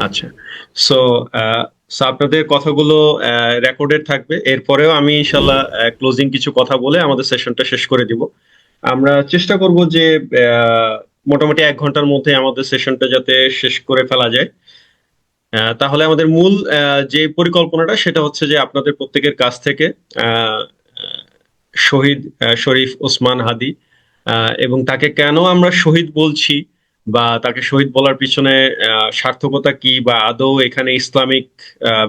আচ্ছা। সো আপনাদের কথাগুলো রেকর্ডেড থাকবে। এরপরেও আমি ইনশাল্লাহ ক্লোজিং কিছু কথা বলে আমাদের সেশনটা শেষ করে দিব। আমরা চেষ্টা করব যে মোটামুটি 1 ঘন্টার মধ্যে আমাদের সেশনটা যাতে শেষ করে ফেলা যায়। তাহলে আমাদের মূল যে পরিকল্পনাটা সেটা হচ্ছে যে আপনাদের প্রত্যেকের কাছ থেকে আহ, আহ, শহীদ শরীফ ওসমান হাদি এবং তাকে কেন আমরা শহীদ বলছি বা তাকে শহীদ বলার পিছনে সার্থকতা কি বা আদৌ এখানে ইসলামিক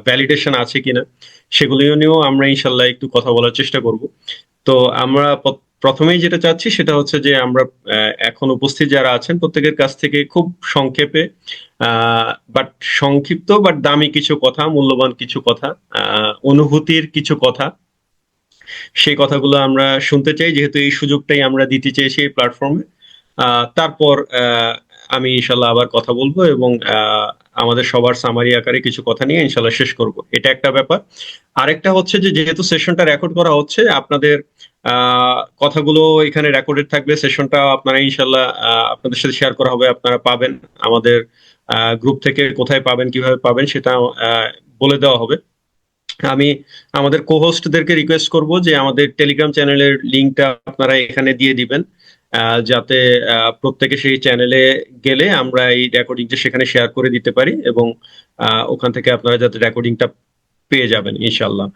ভ্যালিডেশন আছে কিনা সেগুলো নিয়েও আমরা ইনশাল্লাহ একটু কথা বলার চেষ্টা করব। তো আমরা প্রথমেই যেটা চাচ্ছি সেটা হচ্ছে যে আমরা এখন উপস্থিত যারা আছেন প্রত্যেকের কাছ থেকে খুব সংক্ষেপে বাট সংক্ষিপ্ত বাট দামি কিছু কথা, মূল্যবান কিছু কথা, অনুভূতির কিছু কথা, সেই কথাগুলো আমরা শুনতে চাই, যেহেতু এই সুযোগটাই আমরা দিতে চেয়েছি এই প্ল্যাটফর্মে। তারপর আমি ইনশাল্লাহ আবার কথা বলবো এবং আমাদের সবার সামারি আকারে কিছু কথা নিয়ে ইনশাল্লাহ শেষ করব। এটা একটা ব্যাপার। আরেকটা হচ্ছে যে যেহেতু সেশনটা রেকর্ড করা হচ্ছে, আপনাদের কথাগুলো এখানে রেকর্ডেড থাকবে। সেশনটা আপনারা ইনশাল্লাহ আপনাদের সাথে শেয়ার করা হবে, আপনারা পাবেন। আমাদের গ্রুপ থেকে কোথায় পাবেন, কিভাবে পাবেন সেটা বলে দেওয়া হবে। আমি আমাদের কোহোস্টদেরকে রিকোয়েস্ট করব যে আমাদের টেলিগ্রাম চ্যানেলের লিংকটা আপনারা এখানে দিয়ে দিবেন, যাতে প্রত্যেকে সেই চ্যানেলে গেলে আমরা এই রেকর্ডিংটা সেখানে শেয়ার করে দিতে পারি এবং ওখান থেকে আপনারা যাতে রেকর্ডিংটা পেয়ে যাবেন ইনশাল্লাহ।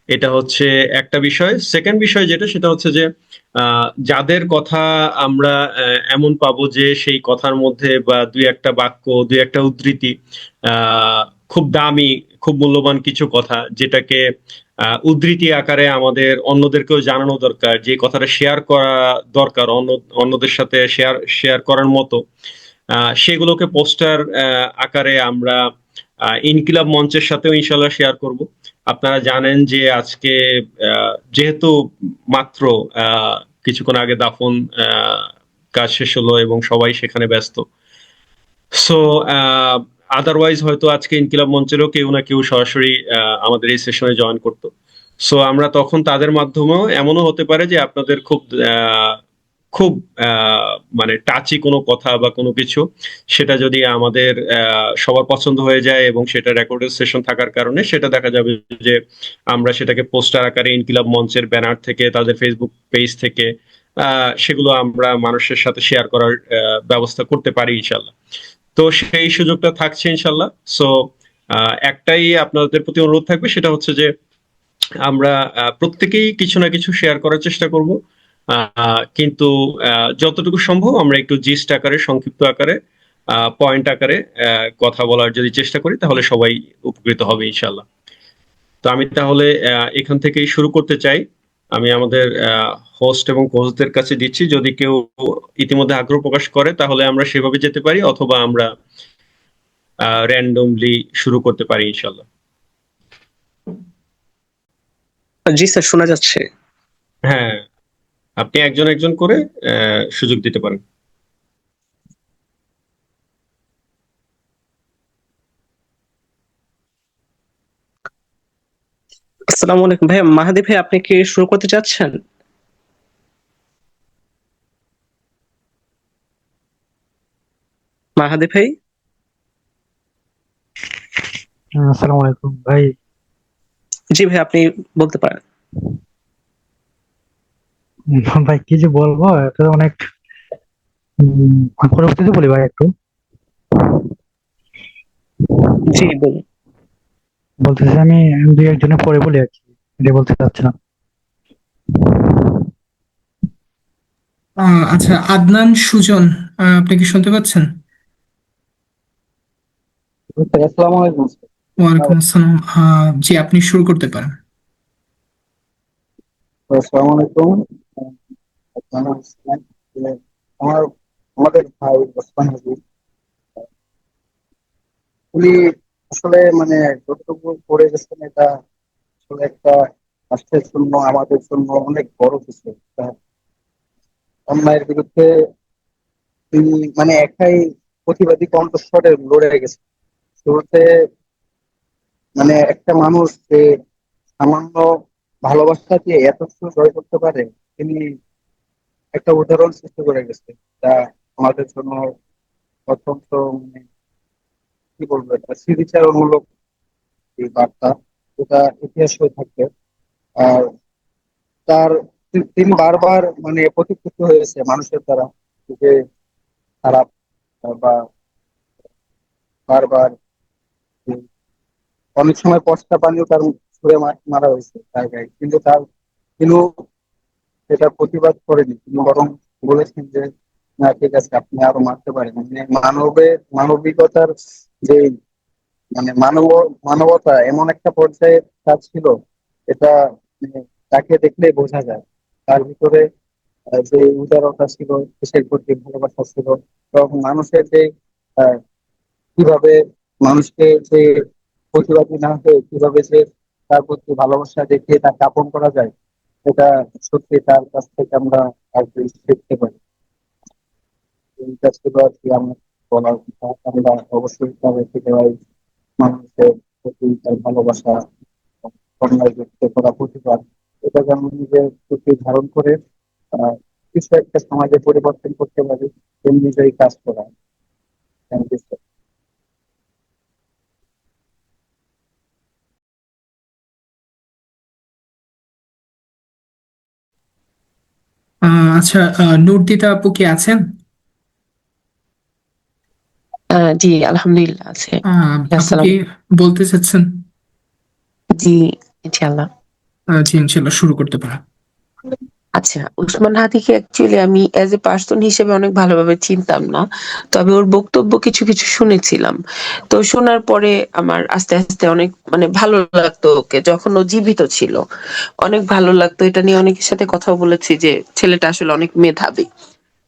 এটা হচ্ছে একটা বিষয়। সেকেন্ড বিষয় যেটা সেটা হচ্ছে যে যাদের কথা আমরা এমন পাবো যে সেই কথার মধ্যে বা দুই একটা বাক্য, দুই একটা উদ্ধৃতি, আহ খুব দামি, খুব মূল্যবান কিছু কথা যেটাকে উদ্ধৃতি আকারে আমাদের অন্যদেরকেও জানানো দরকার, যে কথাটা শেয়ার করা দরকার অন্যদের সাথে শেয়ার শেয়ার করার মতো, সেগুলোকে পোস্টার আকারে আমরা ইনকিলাব মঞ্চের সাথেও ইনশাল্লাহ শেয়ার করব। আপনারা জানেন যে আজকে যেহেতু মাত্র আহ, কিছুক্ষণ আগে দাফন কাজ শেষ হলো এবং সবাই সেখানে ব্যস্ত। সো আদারওয়াইজ হয়তো আজকে ইনকিলাব মঞ্চেরও কেউ না কেউ সরাসরি আমাদের এই সেশনে জয়েন করতো। সো আমরা তখন তাদের মাধ্যমেও এমনও হতে পারে যে আপনাদের খুব আহ, খুব মানে টাচি কোনো কথা বা কোনো কিছু, সেটা যদি আমাদের সবার পছন্দ হয়ে যায় এবং সেটা রেকর্ডেড সেশন থাকার কারণে সেটা দেখা যাবে যে আমরা সেটাকে পোস্টার আকারে ইনকিলাব মঞ্চের ব্যানার থেকে, তাদের ফেসবুক পেজ থেকে সেগুলো আমরা মানুষের সাথে শেয়ার করার ব্যবস্থা করতে পারি ইনশাল্লাহ। তো সেই সুযোগটা থাকছে ইনশাল্লাহ। সো একটাই আপনাদের প্রতি অনুরোধ থাকবে, সেটা হচ্ছে যে আমরা প্রত্যেকেই কিছু না কিছু শেয়ার করার চেষ্টা করব, কিন্তু যতটুকু সম্ভব আমরা একটু জিস্ট আকারে, সংক্ষিপ্ত আকারে, পয়েন্ট আকারে কথা বলার যদি চেষ্টা করি তাহলে সবাই উপকৃত হবে ইনশাল্লাহ। তো আমি তাহলে এখান থেকেই শুরু করতে চাই। আমি আমাদের হোস্ট এবং কোচদের কাছে দিচ্ছি, যদি কেউ ইতিমধ্যে আগ্রহ প্রকাশ করে তাহলে আমরা সেভাবে যেতে পারি, অথবা আমরা র্যান্ডমলি শুরু করতে পারি ইনশাল্লাহ। জি স্যার, শোনা যাচ্ছে। হ্যাঁ, আপনি একজন একজন করে সুযোগ দিতে পারেন। আসসালামু আলাইকুম ভাইয়া। মাহাদি ভাই, আপনি কি শুরু করতে চাচ্ছেন? মাহাদি ভাই? আসসালামু আলাইকুম ভাই। জি ভাই, আপনি বলতে পারেন। ভাই কি যে বলবো, এটা অনেক পরবর্তীতে বলি ভাই একটু। জি বলুন। বলতেছি আমি দুই একজনের পরে বলি আর কি, এটা বলতে চাচ্ছিলাম। আচ্ছা, আদনান সুজন, আপনি কি শুনতে পাচ্ছেন? আসসালামু আলাইকুম। ওয়ালাইকুম আসসালাম। জি, আপনি শুরু করতে পারেন। আসসালামু আলাইকুম। আপনারা আসছেন যে আমার আমাদের ভাই ওসমান হাজি, উনি আসলে মানে যতটুকু করে গেছেন এটা আসলে একটা রাষ্ট্রের জন্য, আমাদের জন্য অনেক বড় কিছু একটা অন্যায়ের বিরুদ্ধে তিনি মানে একাই প্রতিবাদী কণ্ঠস্বরে লড়ে গেছেন। শুরুতে মানে একটা মানুষ যে সামান্য ভালোবাসা দিয়ে এত কিছু জয় করতে পারে, তিনি একটা উদাহরণ সৃষ্টি করে গেছে, যা আমাদের জন্য অত্যন্ত মানে কি বলবো, একটা স্মৃতিচারণমূলক এই বার্তা, যেটা ইতিহাস হয়ে থাকবে। আর তার তিনি বারবার মানে প্রতিকৃত হয়েছে মানুষের দ্বারা, যে খারাপ বা বারবার উম, অনেক সময় পচটা পানিও তার ছুঁড়ে মারা হয়েছে তার গায়ে, কিন্তু তিনি সেটা প্রতিবাদ করেনি। তিনি বরং বলেছেন যে না, ঠিক আছে, আপনি আরো মারতে পারেন। মানে মানবিকতার যে মানে মানবতা এমন একটা পর্যায়ে কাজ ছিল, এটা মানে তাকে দেখলেই বোঝা যায়। তার ভিতরে যে উদারতা ছিল, দেশের প্রতি ভালোবাসা ছিল, এবং মানুষের যে আহ, কিভাবে মানুষকে যে প্রতিবাদী না হয়ে কিভাবে যে তার প্রতি ভালোবাসা দেখিয়ে তাকে আপন করা যায়, এটা সত্যি তার কাছ থেকে আমরা আর কি শিখতে পারি। এইটা ছিল আর কি আমার বলার কথা। আমরা অবশ্যই তার থেকে মানুষের প্রতি তার ভালোবাসা, অন্যায় ব্যক্তি করা প্রতিবাদ, এটা যেন নিজের প্রতি ধারণ করে আহ কিছু একটা সমাজে পরিবর্তন করতে পারি, এই নিজেই কাজ করা। Thank you. আচ্ছা, নূরদিতা আপু কি আছেন? জি আলহামদুলিল্লাহ আছে। আপু আসসালাম। কি বলতে চাচ্ছেন? জি ইনশাআল্লাহ। জি, ইনশাল্লাহ শুরু করতে পারেন। আচ্ছা, উসমান হাদিকে অ্যাকচুয়ালি আমি অ্যাজ এ পার্সন হিসেবে অনেক ভালোভাবে চিনতাম না, তবে ওর বক্তব্য কিছু কিছু শুনেছিলাম। তো শোনার পরে আমার আস্তে আস্তে অনেক মানে ভালো লাগতো ওকে, যখন ও জীবিত ছিল অনেক ভালো লাগতো। এটা নিয়ে অনেকের সাথে কথাও বলেছি যে ছেলেটা আসলে অনেক মেধাবী,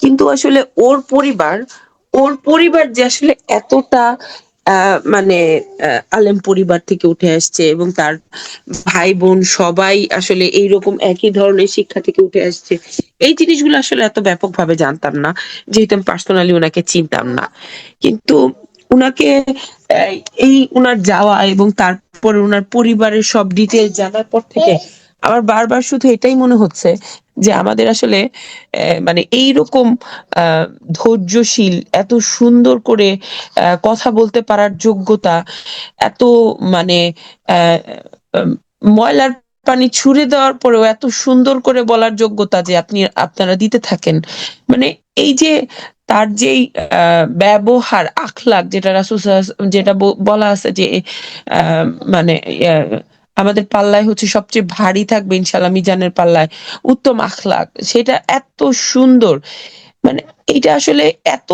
কিন্তু আসলে ওর পরিবার যে আসলে এতটা মানে আলেম পরিবার থেকে উঠে আসছে, এবং তার ভাই বোন সবাই আসলে এইরকম একই ধরনের শিক্ষা থেকে উঠে আসছে, এই জিনিসগুলো আসলে এত ব্যাপকভাবে জানতাম না, যেহেতু আমি পার্সোনালি ওনাকে চিনতাম না। কিন্তু উনাকে আহ, এই উনার যাওয়া এবং তারপরে উনার পরিবারের সব ডিটেল জানার পর থেকে আমার বারবার শুধু এটাই মনে হচ্ছে যে আমাদের আসলে মানে এইরকম আহ ধৈর্যশীল, এত সুন্দর করে কথা বলতে পারার যোগ্যতা, এত মানে আহ উম, ময়লার পানি ছুড়ে দেওয়ার পরেও এত সুন্দর করে বলার যোগ্যতা যে আপনারা দিতে থাকেন। মানে এই যে তার যেই ব্যবহার আখলাক, যেটা যেটা বলা আছে যে আহ, মানে আহ, আমাদের পাল্লায় হচ্ছে সবচেয়ে ভারী থাকবে ইনশাল্লাহ মিজানের পাল্লায় উত্তম আখলাক, সেটা এত সুন্দর। মানে এটা আসলে এত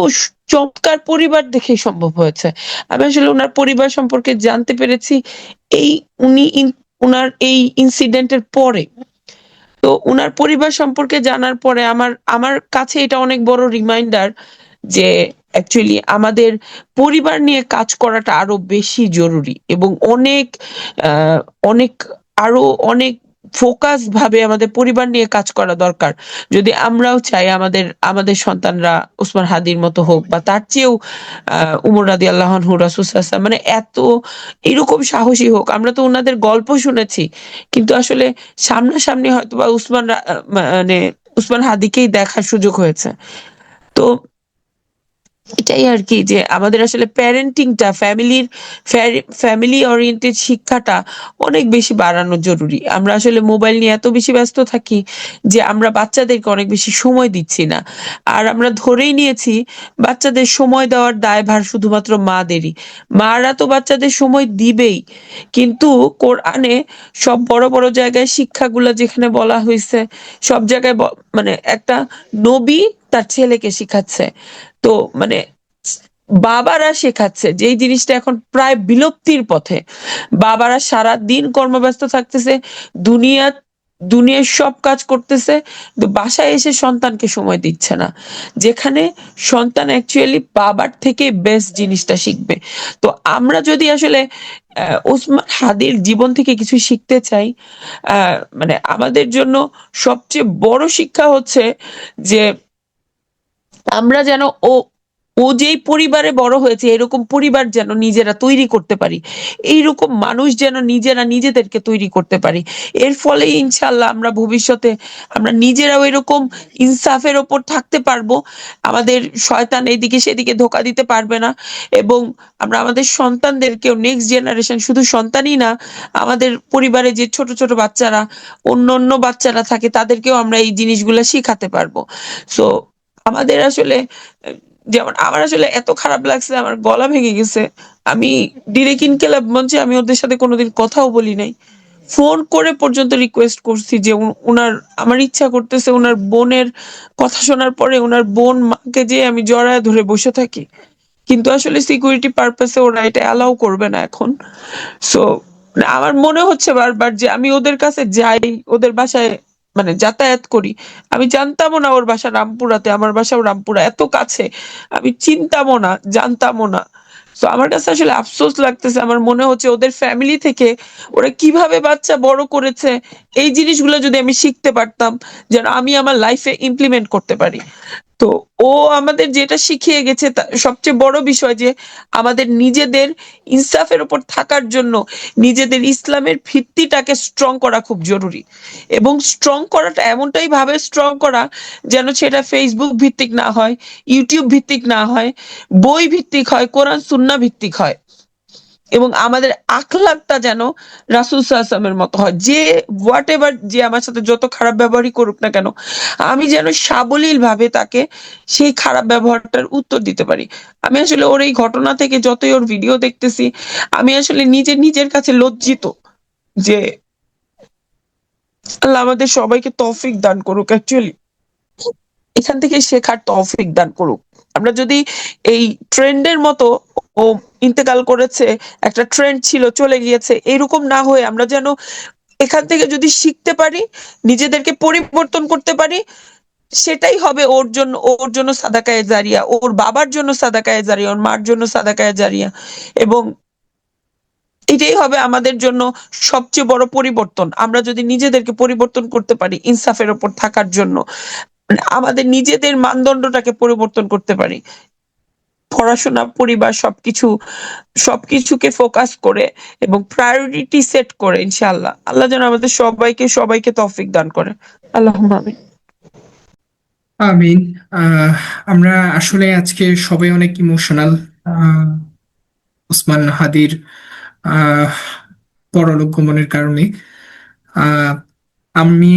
চমৎকার পরিবার দেখেই সম্ভব হয়েছে। আমি আসলে ওনার পরিবার সম্পর্কে জানতে পেরেছি এই উনার এই ইনসিডেন্টের পরে। তো উনার পরিবার সম্পর্কে জানার পরে আমার আমার কাছে এটা অনেক বড় রিমাইন্ডার যে অ্যাকচুয়ালি আমাদের পরিবার নিয়ে কাজ করাটা আরো বেশি জরুরি, এবং অনেক আহ, অনেক আরো অনেক ফোকাস ভাবে আমাদের পরিবার নিয়ে কাজ করা দরকার, যদি আমরাও চাই আমাদের আমাদের সন্তানরা উসমান হাদির মতো হোক, বা তার চেয়েও উমর রাদিয়াল্লাহু আনহু, রাসূল সাল্লাল্লাহু আলাইহি ওয়াসাল্লাম, মানে এত এরকম সাহসী হোক। আমরা তো ওনাদের গল্প শুনেছি, কিন্তু আসলে সামনাসামনি হয়তো বা মানে উসমান হাদিকেই দেখার সুযোগ হয়েছে। তো এটাই আর কি, যে আমাদের আসলে প্যারেন্টিংটা, ফ্যামিলি ওরিয়েন্টেড শিক্ষাটা অনেক বেশি বাড়ানো জরুরি। আমরা আসলে মোবাইল নিয়ে এত বেশি ব্যস্ত থাকি যে আমরা বাচ্চাদেরকে অনেক বেশি সময় দিচ্ছি না। আর আমরা ধরেই নিয়েছি বাচ্চাদের সময় দেওয়ার দায়ভার শুধুমাত্র মাদেরই। মারা তো বাচ্চাদের সময় দিবেই, কিন্তু কোরআনে সব বড় বড় জায়গায় শিক্ষাগুলো যেখানে বলা হয়েছে, সব জায়গায় মানে একটা নবী তার ছেলেকে শিখাচ্ছে। তো মানে বাবারা শেখাচ্ছে যেই জিনিসটা এখন প্রায় বিলুপ্তির পথে। বাবারা সারা দিন কর্মব্যস্ত থাকতেছে, দুনিয়া দুনিয়ার সব কাজ করতেছে, তো বাসায় এসে সন্তানকে সময় দিচ্ছে না, যেখানে সন্তান অ্যাকচুয়ালি বাবার থেকে বেস্ট জিনিসটা শিখবে। তো আমরা যদি আসলে ওসমান হাদির জীবন থেকে কিছু শিখতে চাই, মানে আমাদের জন্য সবচেয়ে বড় শিক্ষা হচ্ছে যে আমরা যেন ও যেই পরিবারে বড় হয়েছে এরকম পরিবার যেন নিজেরা তৈরি করতে পারি, এইরকম মানুষ যেন নিজেরা নিজেদেরকে তৈরি করতে পারি। এর ফলে ইনশাল্লাহ আমরা ভবিষ্যতে আমরা নিজেরাও এরকম ইনসাফের ওপর থাকতে পারবো। আমাদের শয়তান এদিকে সেদিকে ধোকা দিতে পারবে না, এবং আমরা আমাদের সন্তানদেরকেও, নেক্সট জেনারেশন, শুধু সন্তানই না, আমাদের পরিবারে যে ছোট ছোট বাচ্চারা, অন্য অন্য বাচ্চারা থাকে, তাদেরকেও আমরা এই জিনিসগুলা শিখাতে পারবো। সো আমাদের আসলে যেমন আমার আসলে এত খারাপ লাগছে, আমার গলা ভেঙে গেছে। আমি ডিরেক্ট ইনকিলাব মঞ্চে আমি ওদের সাথে কোনোদিন কথাও বলি নাই। ফোন করে পর্যন্ত রিকোয়েস্ট করছি যে উনার, আমার ইচ্ছা করতেছে উনার বোনের কথা শোনার পরে উনার বোন মাকে যে আমি জড়ায় ধরে বসে থাকি, কিন্তু আসলে সিকিউরিটি পারপাসে ওরা এটা অ্যালাউ করবে না এখন। সো আমার মনে হচ্ছে বারবার যে আমি ওদের কাছে যাই, ওদের বাসায় মানে যাতায়াত করি। আমি জানতামও না ওর বাসা রামপুরাতে, আমার বাসাও রামপুরা, এত কাছে। আমি চিনতামও না, জানতামও না। তো আমার কাছে আসলে আফসোস লাগতেছে। আমার মনে হচ্ছে ওদের ফ্যামিলি থেকে ওরা কিভাবে বাচ্চা বড় করেছে, এই জিনিসগুলো যদি আমি শিখতে পারতাম, যেন আমি আমার লাইফে ইমপ্লিমেন্ট করতে পারি। তো ও আমাদের যেটা শিখিয়ে গেছে, সবচেয়ে বড় বিষয় যে আমাদের নিজেদের ইনসাফের উপর থাকার জন্য নিজেদের ইসলামের ভিত্তিটাকে স্ট্রং করা খুব জরুরি, এবং স্ট্রং করাটা এমনটাই ভাবে স্ট্রং করা যেন সেটা ফেসবুক ভিত্তিক না হয়, ইউটিউব ভিত্তিক না হয়, বই ভিত্তিক হয়, কোরআন সুন্নাহ ভিত্তিক হয়, এবং আমাদের আখলাকটা যেন রাসূল সাল্লাল্লাহু আলাইহি ওয়াসাল্লামের মতো হয়। যে হোয়াট এভার, যে আমার সাথে যত খারাপ ব্যবহারই করুক না কেন, আমি যেন সাবলীল ভাবে তাকে সেই খারাপ ব্যবহারটার উত্তর দিতে পারি। আমি আসলে ওর এই ঘটনা থেকে যতই ওর ভিডিও দেখতেছি, আমি আসলে নিজের কাছে লজ্জিত যে আল্লাহ আমাদের সবাইকে তৌফিক দান করুক, অ্যাকচুয়ালি এখান থেকে শেখার তৌফিক দান করুক। আমরা যদি এই ট্রেন্ডের মতো, ও ইন্তেকাল করেছে, একটা ট্রেন্ড ছিল চলে গিয়েছে, এরকম না হয়ে আমরা যেন এখান থেকে যদি শিখতে পারি, নিজেদেরকে পরিবর্তন করতে পারি, সেটাই হবে ওর জন্য সাদাকায়ে জারিয়া, ওর বাবার জন্য সাদাকায়ে জারিয়া, ওর মার জন্য সাদাকায়ে জারিয়া, এবং এটাই হবে আমাদের জন্য সবচেয়ে বড় পরিবর্তন। আমরা যদি নিজেদেরকে পরিবর্তন করতে পারি ইনসাফের উপর থাকার জন্য, মানে আমাদের নিজেদের মানদণ্ডটাকে পরিবর্তন করতে পারি, পড়াশোনা, পরিবার, সবকিছুকে ফোকাস করে এবং প্রায়োরিটি সেট করে, ইনশাআল্লাহ আল্লাহ যেন আমাদের সবাইকে তৌফিক দান করে। আল্লাহুম্মা আমিন। আমিন। আহ আমরা আসলে আজকে সবাই অনেক ইমোশনাল ওসমান হাদির আহ পরলোক গমনের কারণে। আহ আমি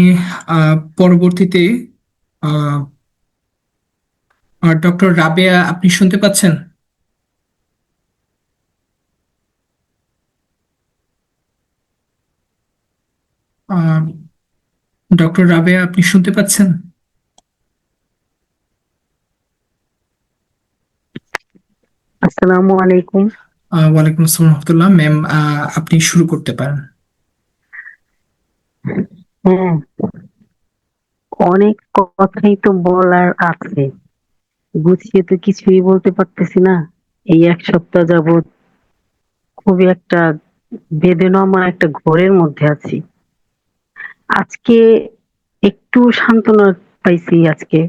পরবর্তীতে ডক্টর রাবেয়া, আপনি শুনতে পাচ্ছেন? ডক্টর রাবেয়া, আপনি শুনতে পাচ্ছেন? আসসালামু আলাইকুম। ওয়ালাইকুম আসসালাম রহমতুল্লাহ। ম্যাম, আপনি শুরু করতে পারেন। হ্যাঁ, অনেক কথাই তো বলার আছে, গুছিয়ে তো কিছুই বলতে পারতেছি না। এই এক সপ্তাহ যাবৎ খুবই একটা বেদনাময় একটা ঘোরের মধ্যে আছি। আজকে একটু সান্ত্বনা পাইছি। আজকে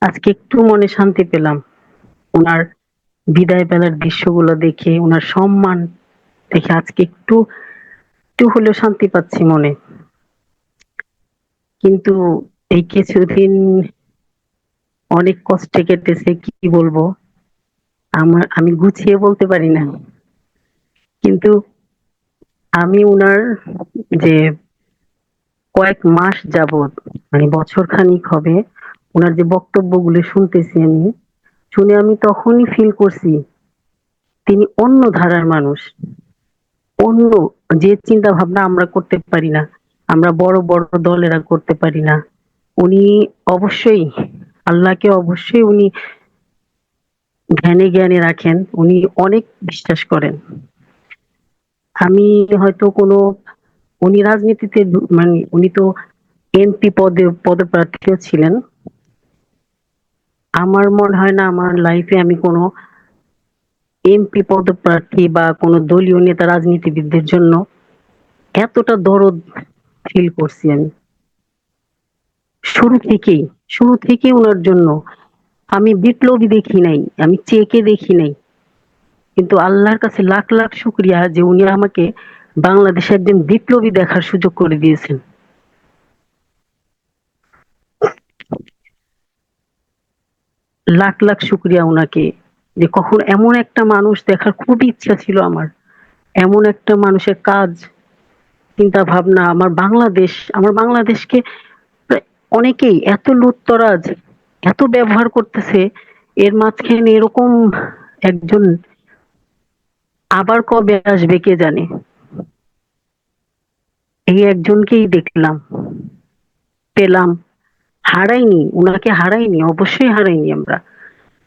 আজকে একটু মনে শান্তি পেলাম ওনার বিদায় বেলার দৃশ্যগুলো দেখে, ওনার সম্মান দেখে আজকে একটু একটু হলেও শান্তি পাচ্ছি মনে। কিন্তু এই কিছুদিন অনেক কষ্টে কেটেছে, কি বলবো, আমি গুছিয়ে বলতে পারি না। কিন্তু আমি উনার যে কয়েক মাস যাবত, মানে বছর খানিক হবে, উনার যে বক্তব্যগুলো শুনতেছি, আমি তখনই ফিল করছি তিনি অন্য ধারার মানুষ, অন্য, যে চিন্তা ভাবনা আমরা করতে পারি না, আমরা বড় বড় দলেরা করতে পারি না। উনি অবশ্যই আল্লাহকে অবশ্যই উনি ধ্যানে জ্ঞানে রাখেন, উনি অনেক বিশ্বাস করেন। আমি হয়তো কোনো, উনি রাজনীতিতে মানে উনি তো এমপি পদপ্রার্থীও ছিলেন। আমার মনে হয় না আমার লাইফে আমি কোনো এমপি পদপ্রার্থী বা কোনো দলীয় নেতা রাজনীতিবিদদের জন্য এতটা দরদ ফিল করছি আমি। শুরু থেকেই শুরু থেকেই ওনার জন্য আমি বিপ্লবী দেখি নাই, আমি চেকে দেখি নাই, কিন্তু আল্লাহর কাছে লাখ লাখ শুক্রিয়া যে উনি আমাকে বাংলাদেশে একজন বিপ্লবী দেখার সুযোগ করে দিয়েছেন। লাখ লাখ শুক্রিয়া ওনাকে, যে কখন এমন একটা মানুষ দেখার খুব ইচ্ছা ছিল আমার, এমন একটা মানুষের কাজ, চিন্তা ভাবনা। আমার বাংলাদেশকে অনেকেই এত লুটতরাজ, এত ব্যবহার করতেছে, এর মাঝখানে এরকম একজন আবার কবে আসবে কে জানে। এই একজনকেই দেখলাম, পেলাম, হারাইনি, উনাকে হারাইনি, অবশ্যই হারাইনি আমরা।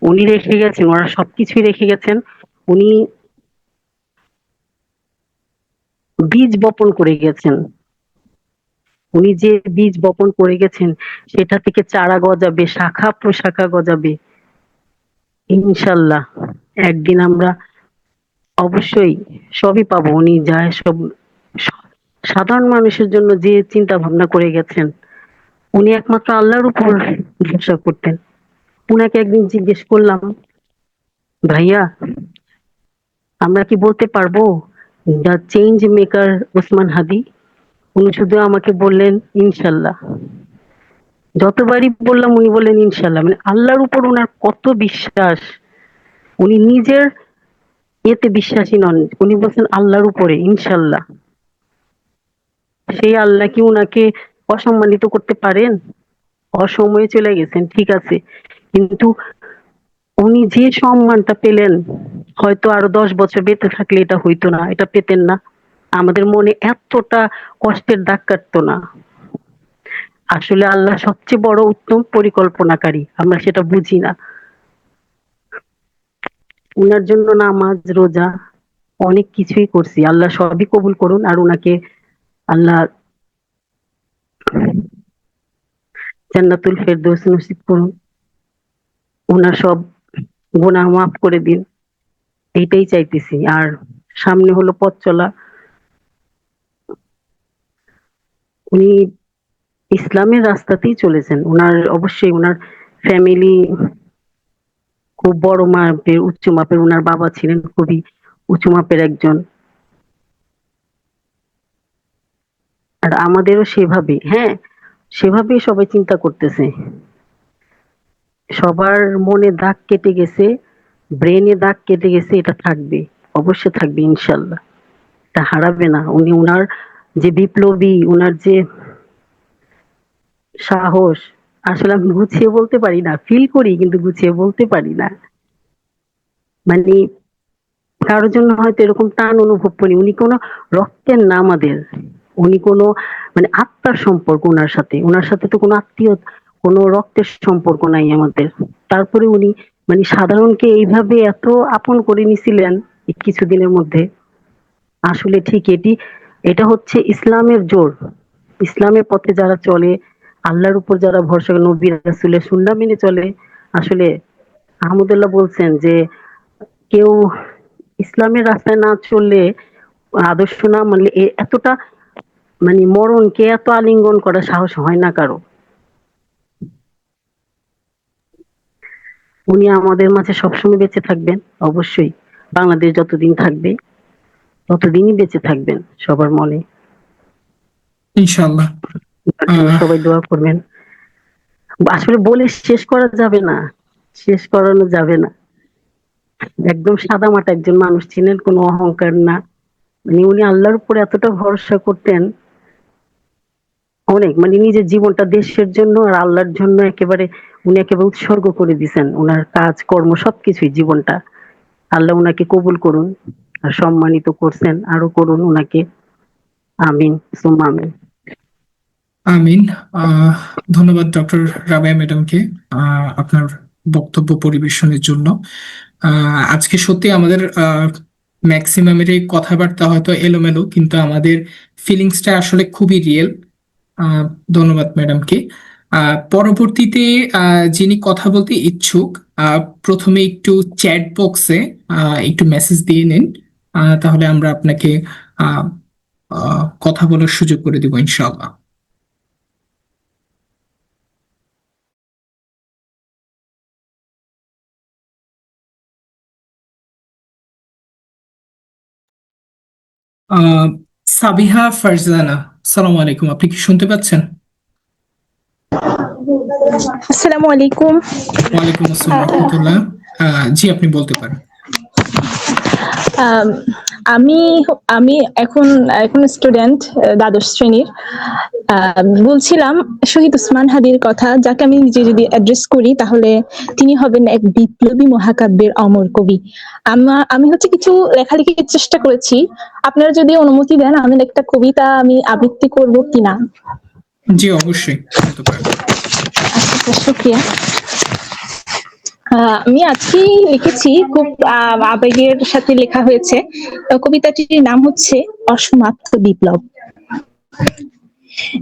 উনি রেখে গেছেন, ওরা সবকিছুই রেখে গেছেন। উনি বীজ বপন করে গেছেন, উনি যে বীজ বপন করে গেছেন সেটা থেকে চারা গজাবে, শাখা প্রশাখা গজাবে ইনশাল্লাহ। একদিন আমরা অবশ্যই সবই পাবো। উনি যা সব সাধারণ মানুষের জন্য যে চিন্তা ভাবনা করে গেছেন, উনি একমাত্র আল্লাহর উপর ভরসা করতেন। উনাকে একদিন জিজ্ঞেস করলাম, ভাইয়া আমরা কি বলতে পারবো দ্য চেঞ্জ মেকার ওসমান হাদি? উনি শুধু আমাকে বললেন ইনশাল্লাহ। যতবারই বললাম উনি বললেন ইনশাল্লাহ। মানে আল্লাহর উপর ওনার কত বিশ্বাস, উনি নিজের এতে বিশ্বাসী নন, উনি বলছেন আল্লাহর উপরে ইনশাল্লাহ। সেই আল্লাহ কি উনাকে অসম্মানিত করতে পারেন? অসময়ে চলে গেছেন ঠিক আছে, কিন্তু উনি যে সম্মানটা পেলেন, হয়তো আরো 10 বছর বেঁচে থাকলে এটা হইতো না, এটা পেতেন না। আমাদের মনে এতটা কষ্টের দাগ কাটতো না। আসলে আল্লাহ সবচেয়ে বড় উত্তম পরিকল্পনাকারী, আমরা সেটা বুঝি না। উনার জন্য নামাজ রোজা অনেক কিছুই করছি, আল্লাহ সবই কবুল করুন। আর উনাকে আল্লাহ জান্নাতুল ফেরদৌস নসিব করুন, উনার সব গুনাহ মাফ করে দিন, এইটাই চাইতেছি। আর সামনে হলো পথ চলা। উনি ইসলামের রাস্তাতেই চলেছেন। উনার অবশ্যই উনার ফ্যামিলি খুব বড় মাপের, উচ্চ মাপের। উনার বাবা ছিলেন খুবই উঁচু মাপের একজন। আর আমাদেরও সেভাবে, হ্যাঁ, সেভাবেই সবাই চিন্তা করতেছে। সবার মনে দাগ কেটে গেছে, ব্রেনে দাগ কেটে গেছে, এটা থাকবে, অবশ্যই থাকবে ইনশাল্লাহ, এটা হারাবে না। উনি উনার যে বিপ্লবী, উনার যে সাহস, আসলে আমি গুছিয়ে বলতে পারি না, ফিল করি কিন্তু গুছিয়ে বলতে পারি না। মানে কারোর জন্য হয়তো এরকম টান অনুভব করি। উনি কোনো রক্তের না আমাদের, উনি কোনো মানে আত্মার সম্পর্ক ওনার সাথে। ওনার সাথে তো কোনো আত্মীয়, কোনো রক্তের সম্পর্ক নাই আমাদের। তারপরে উনি মানে সাধারণকে এইভাবে এত আপন করে নিছিলেন এই কিছুদিনের মধ্যে। আসলে ঠিক এটা হচ্ছে ইসলামের জোর। ইসলামের পথে যারা চলে, আল্লাহর উপর যারা ভরসা করে, নবী রাসূলের সুন্নাহ মেনে চলে, আসলে আহমদুল্লাহ বলছেন যে কেউ ইসলামের রাস্তায় না চললে, আদর্শ না মানলে এতটা মানে মরণকে এত আলিঙ্গন করার সাহস হয় না কারো। উনি আমাদের মাঝে সবসময় বেঁচে থাকবেন অবশ্যই। বাংলাদেশ যতদিন থাকবে ততদিনই বেঁচে থাকবেন সবার মনে। ইনশাআল্লাহ। তার জন্য আহ সবাই দোয়া করবেন। আসলে বলে শেষ করা যাবে না, শেষ করানো যাবে না। একদম সাদামাটা একজন মানুষ ছিলেন, কোনো অহংকার না। মানে উনি আল্লাহর উপরে এতটা ভরসা করতেন, অনেক মানে নিজের জীবনটা দেশের জন্য আর আল্লাহর জন্য একেবারে উনি একেবারে উৎসর্গ করে দিয়েছেন। উনার কাজ কর্ম সবকিছুই, জীবনটা। আল্লাহ উনাকে কবুল করুন, আর সম্মানিত করছেন, আরো করুন উনাকে। আমিন সুম্মা আমিন। আমিন। আহ ধন্যবাদ ডক্টর রাবেয়া ম্যাডামকে আপনার বক্তব্য পরিবেশনের জন্য। আজকে সত্যি আমাদের ম্যাক্সিমামের এই কথাবার্তা হয়তো এলোমেলো, কিন্তু আমাদের ফিলিংসটা আসলে খুবই রিয়েল। আহ, ধন্যবাদ ম্যাডামকে। পরবর্তীতে যিনি কথা বলতে ইচ্ছুক, প্রথমে একটু চ্যাট বক্সে একটু মেসেজ দিয়ে নিন, তাহলে আমরা আপনাকে আহ, কথা বলার সুযোগ করে দিব ইনশাআল্লাহ। আহ, সাবিহা ফারজানা, সালাম আলাইকুম, আপনি কি শুনতে পাচ্ছেন? আসসালামু আলাইকুম। ওয়ালাইকুম আসসালাম রহমতুল্লাহ। জি, আপনি বলতে পারেন। আম, আমি আমি এখন এখন স্টুডেন্ট, দ্বাদশ শ্রেণীর। বলছিলাম শহীদ ওসমান হাদির কথা, যাকে আমি নিজে যদি অ্যাড্রেস করি তাহলে তিনি হবেন এক বিপ্লবী মহাকাব্যের অমর কবি। আমি হচ্ছে কিছু লেখালেখির চেষ্টা করেছি। আপনারা যদি অনুমতি দেন আমি একটা কবিতা আমি আবৃত্তি করব কিনা? জি, অবশ্যই বলতে পারেন। আচ্ছা, শুক্রিয়া। আমি আজকেই লিখেছি, খুব আবেগের সাথে লেখা হয়েছে। কবিতাটির নাম হচ্ছে অসমাপ্ত বিপ্লব।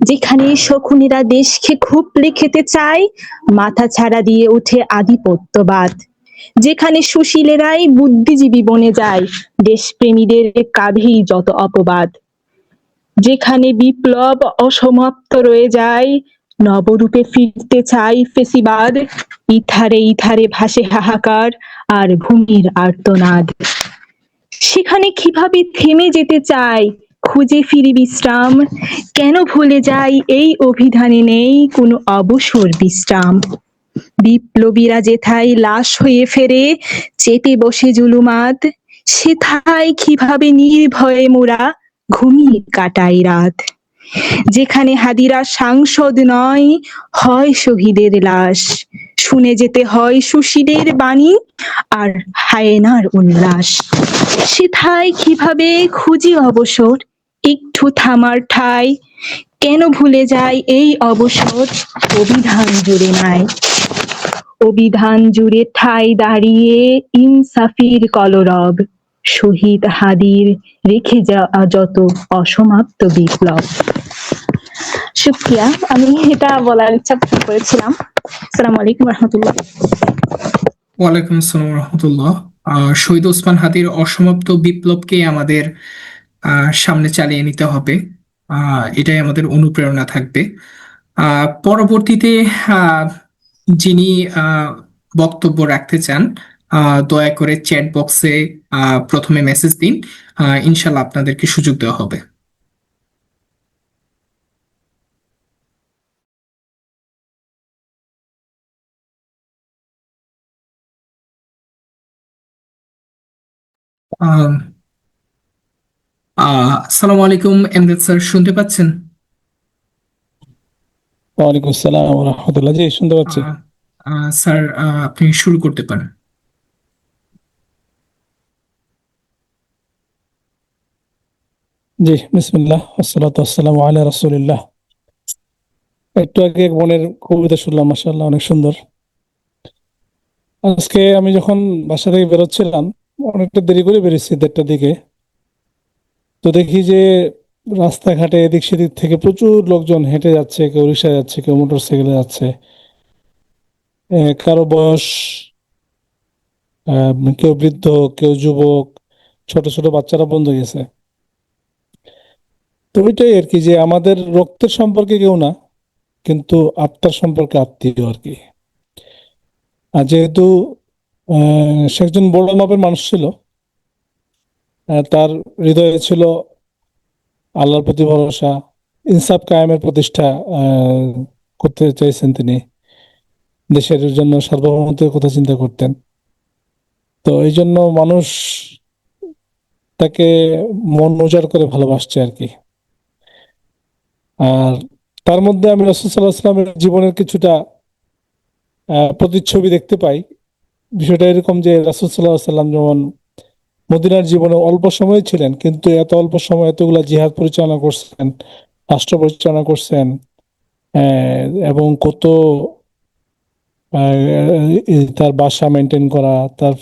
যেখানে শকুনিরা দেশকে খুপলে খেতে চায়, মাথা ছাড়া দিয়ে ওঠে আধিপত্যবাদ। যেখানে সুশীলেরাই বুদ্ধিজীবী বনে যায়, দেশপ্রেমীদের কাঁধেই যত অপবাদ। যেখানে বিপ্লব অসমাপ্ত রয়ে যায়, নবরূপে ফিরতে চাই ফেসিবাদ। ইথারে ইথারে ভাসে হাহাকার আর ভূমির আর্তনাদ। সেখানে কিভাবে থেমে যেতে চাই, খুঁজে ফিরি বিশ্রাম। কেন ভুলে যাই এই অভিধানে নেই কোনো অবসর বিশ্রাম। বিপ্লবীরা যেথায় লাশ হয়ে ফেরে, চেপে বসে জুলুমাত, সেথায় কিভাবে নির্ভয়ে মোরা ঘুমিয়ে কাটাই রাত। যেখানে হাদিরা সাংসদ নয়, হয় শহীদের লাশ। শুনে যেতে হয় সুশীলের বাণী আর হায়েনার উল্লাস। সেথায় কিভাবে খুঁজি অবসর, একটু থামার ঠাঁই। কেন ভুলে যায় এই অবসর, অভিধান জুড়ে নাই। অভিধান জুড়ে ঠাঁই দাঁড়িয়ে ইনসাফির কলরব। শহীদ হাদির রেখে যাওয়া যত অসমাপ্ত বিপ্লব। শুক্রিয়া, আমি এটা বলার ইচ্ছা পোষণ করেছিলাম। আসসালামু আলাইকুম রহমতুল্লাহ। ওয়ালাইকুম আসসালাম রহমতুল্লাহ। শহীদ ওসমান হাদির অসমাপ্ত বিপ্লবকে আমাদের সামনে চালিয়ে নিতে হবে। এটাই আমাদের অনুপ্রেরণা থাকবে। পরবর্তীতে যিনি বক্তব্য রাখতে চান, দয়া করে চ্যাট বক্সে প্রথমে মেসেজ দিন, ইনশাল্লাহ আপনাদেরকে সুযোগ দেওয়া হবে। আসসালামু আলাইকুম, এমদাদ স্যার, শুনতে পাচ্ছেন? ওয়ালাইকুম আসসালাম ওয়া রাহমাতুল্লাহ। জি, শুনতে পাচ্ছি। স্যার, আপনি শুরু করতে পারেন। জি, বিসমিল্লাহ ওয়াসসালাতু ওয়াসসালামু আলা রাসূলিল্লাহ। একটু আগে এক বোনের কবিতা শুনলাম, মাশাআল্লাহ, অনেক সুন্দর। আজকে আমি যখন বাসা থেকে বেরোচ্ছিলাম, অনেকটা দেরি করে বেরিয়েছি, 1:30টার দিকে। তো দেখি যে রাস্তাঘাটে এদিক সেদিক থেকে প্রচুর লোকজন হেঁটে যাচ্ছে, কেউ রিক্সায় যাচ্ছে, কেউ মোটরসাইকেলে যাচ্ছে। কারো বয়স, কেউ বৃদ্ধ, কেউ যুবক, ছোট ছোট বাচ্চারা বন্ধ গেছে। তো ওইটাই আর কি, যে আমাদের রক্তের সম্পর্কে কেউ না, কিন্তু আত্মার সম্পর্কে আত্মীয় আর কি। আর যেহেতু সে একজন বড় মাপের মানুষ ছিল, তার হৃদয়ে ছিল আল্লাহর প্রতি ভরসা, ইনসাফ কায়েমের প্রতিষ্ঠা করতে চাইছেন তিনি। দেশের জন্য সার্বভৌমত্বের কথা চিন্তা করতেন। তো এই জন্য মানুষ তাকে মন উজাড় করে ভালোবাসছে আর কি। আর তার মধ্যে আমি রাসূল সাল্লাল্লাহু আলাইহি ওয়াসাল্লামের জীবনের কিছুটা প্রতিচ্ছবি দেখতে পাই। বিষয়টা এরকম যে রাসূল সাল্লাল্লাহু আলাইহি ওয়াসাল্লাম যেমন মদিনার জীবনে অল্প সময় ছিলেন, কিন্তু এত অল্প সময় এতগুলা জিহাদ পরিচালনা করছেন, রাষ্ট্র পরিচালনা করছেন, এবং কত তার বাসা মেনটেন করা, তার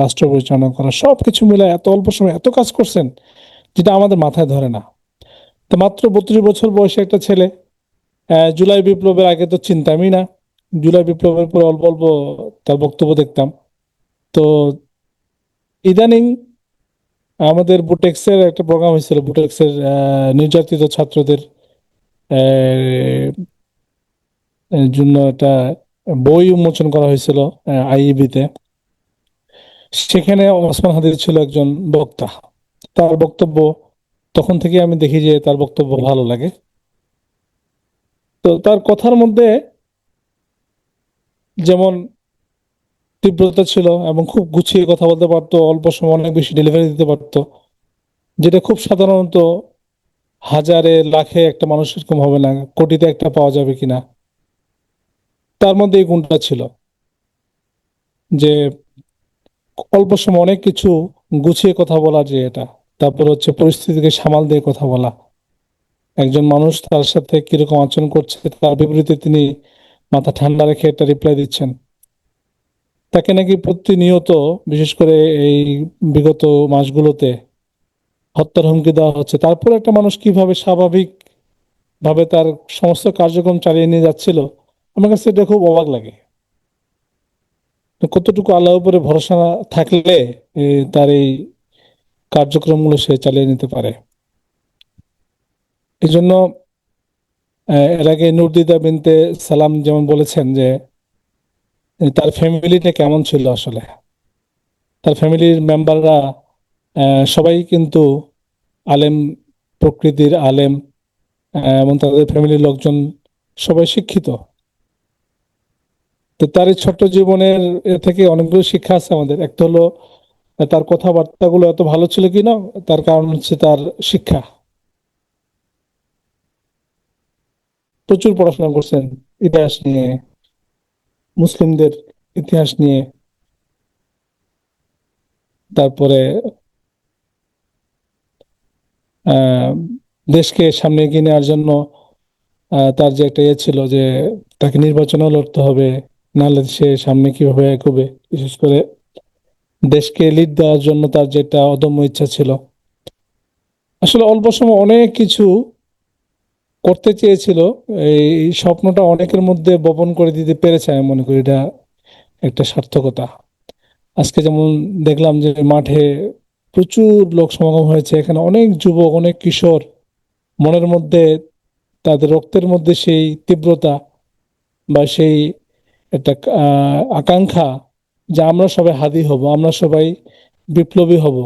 রাষ্ট্র পরিচালনা করা, সবকিছু মিলে এত অল্প সময় এত কাজ করছেন, যেটা আমাদের মাথায় ধরে না। তো মাত্র 32 বছর বয়সে একটা ছেলে, জুলাই বিপ্লবের আগে তো চিন্তামই না, জুলাই বিপ্লবের পর অল্প অল্প তার বক্তব্য দেখতাম। তো ইদানিং আমাদের বুটেক্সের একটা প্রোগ্রাম হয়েছিল, বুটেক্সের নির্যাতিত ছাত্রদের জন্য একটা বই উন্মোচন করা হয়েছিল আইইবিতে। সেখানে ওসমান হাদি ছিল একজন বক্তা। তার বক্তব্য তখন থেকে আমি দেখি যে তার বক্তব্য ভালো লাগে। তো তার কথার মধ্যে যেমন তীব্রতা ছিল এবং খুব গুছিয়ে কথা বলতে পারতো, অল্প সময় অনেক বেশি ডেলিভারি দিতে পারতো, যেটা খুব সাধারণত হাজারে লাখে একটা মানুষ এরকম হবে না, কোটিতে একটা পাওয়া যাবে কিনা। তার মধ্যে এই গুণটা ছিল যে অল্প সময় অনেক কিছু গুছিয়ে কথা বলা, যে এটা। তারপর হচ্ছে পরিস্থিতিকে সামাল দিয়ে কথা বলা। একজন মানুষ তার সাথে কিরকম আচরণ করছে তার বিপরীতে তিনি মাথা ঠান্ডা রেখে একটা রিপ্লাই দিচ্ছেন। তাকে নাকি প্রতিনিয়ত, বিশেষ করে এই বিগত মাসগুলোতে হত্যার হুমকি দেওয়া হচ্ছে। তারপর একটা মানুষ কিভাবে স্বাভাবিক ভাবে তার সমস্ত কার্যক্রম চালিয়ে নিয়ে যাচ্ছিল, আমার কাছে এটা খুব অবাক লাগে। তো কতটুকু আল্লাহর উপরে ভরসা থাকলে তার এই কার্যক্রমগুলো সে চালিয়ে নিতে পারে। এই জন্য এর আগে নুরদিদা বিনতে সালাম যেমন বলেছেন যে তার ফ্যামিলিটা কেমন ছিল আসলে। তার ফ্যামিলির মেম্বাররা সবাই কিন্তু আলেম, প্রকৃতির আলেম, এবং তাদের ফ্যামিলির লোকজন সবাই শিক্ষিত। তো তার এই ছোট্ট জীবনের থেকে অনেকগুলো শিক্ষা আছে আমাদের। একটা হলো তার কথাবার্তাগুলো এত ভালো ছিল কিনা, তার কারণ হচ্ছে তার শিক্ষা। প্রচুর পড়াশোনা করছেন ইতিহাস নিয়ে, মুসলিমদের ইতিহাস নিয়ে, তারপরে আহ দেশকে সামনে এগিয়ে নেওয়ার জন্য তার যে একটা ইয়ে ছিল যে তাকে নির্বাচনও লড়তে হবে, নাহলে সে সামনে কিভাবে এগোবে। বিশেষ করে দেশকে লিড দেওয়ার জন্য তার যেটা অদম্য ইচ্ছা ছিল। আসলে অল্প সময় অনেক কিছু করতে চেয়েছিল। এই স্বপ্নটা অনেকের মধ্যে বপন করে দিতে পেরেছে, আমি মনে করি এটা একটা সার্থকতা। আজকে যেমন দেখলাম যে মাঠে প্রচুর লোক সমাগম হয়েছে, এখানে অনেক যুবক, অনেক কিশোর, মনের মধ্যে, তাদের রক্তের মধ্যে সেই তীব্রতা বা সেই একটা আকাঙ্ক্ষা যে আমরা সবাই হাদি হব, আমরা সবাই বিপ্লবী হব,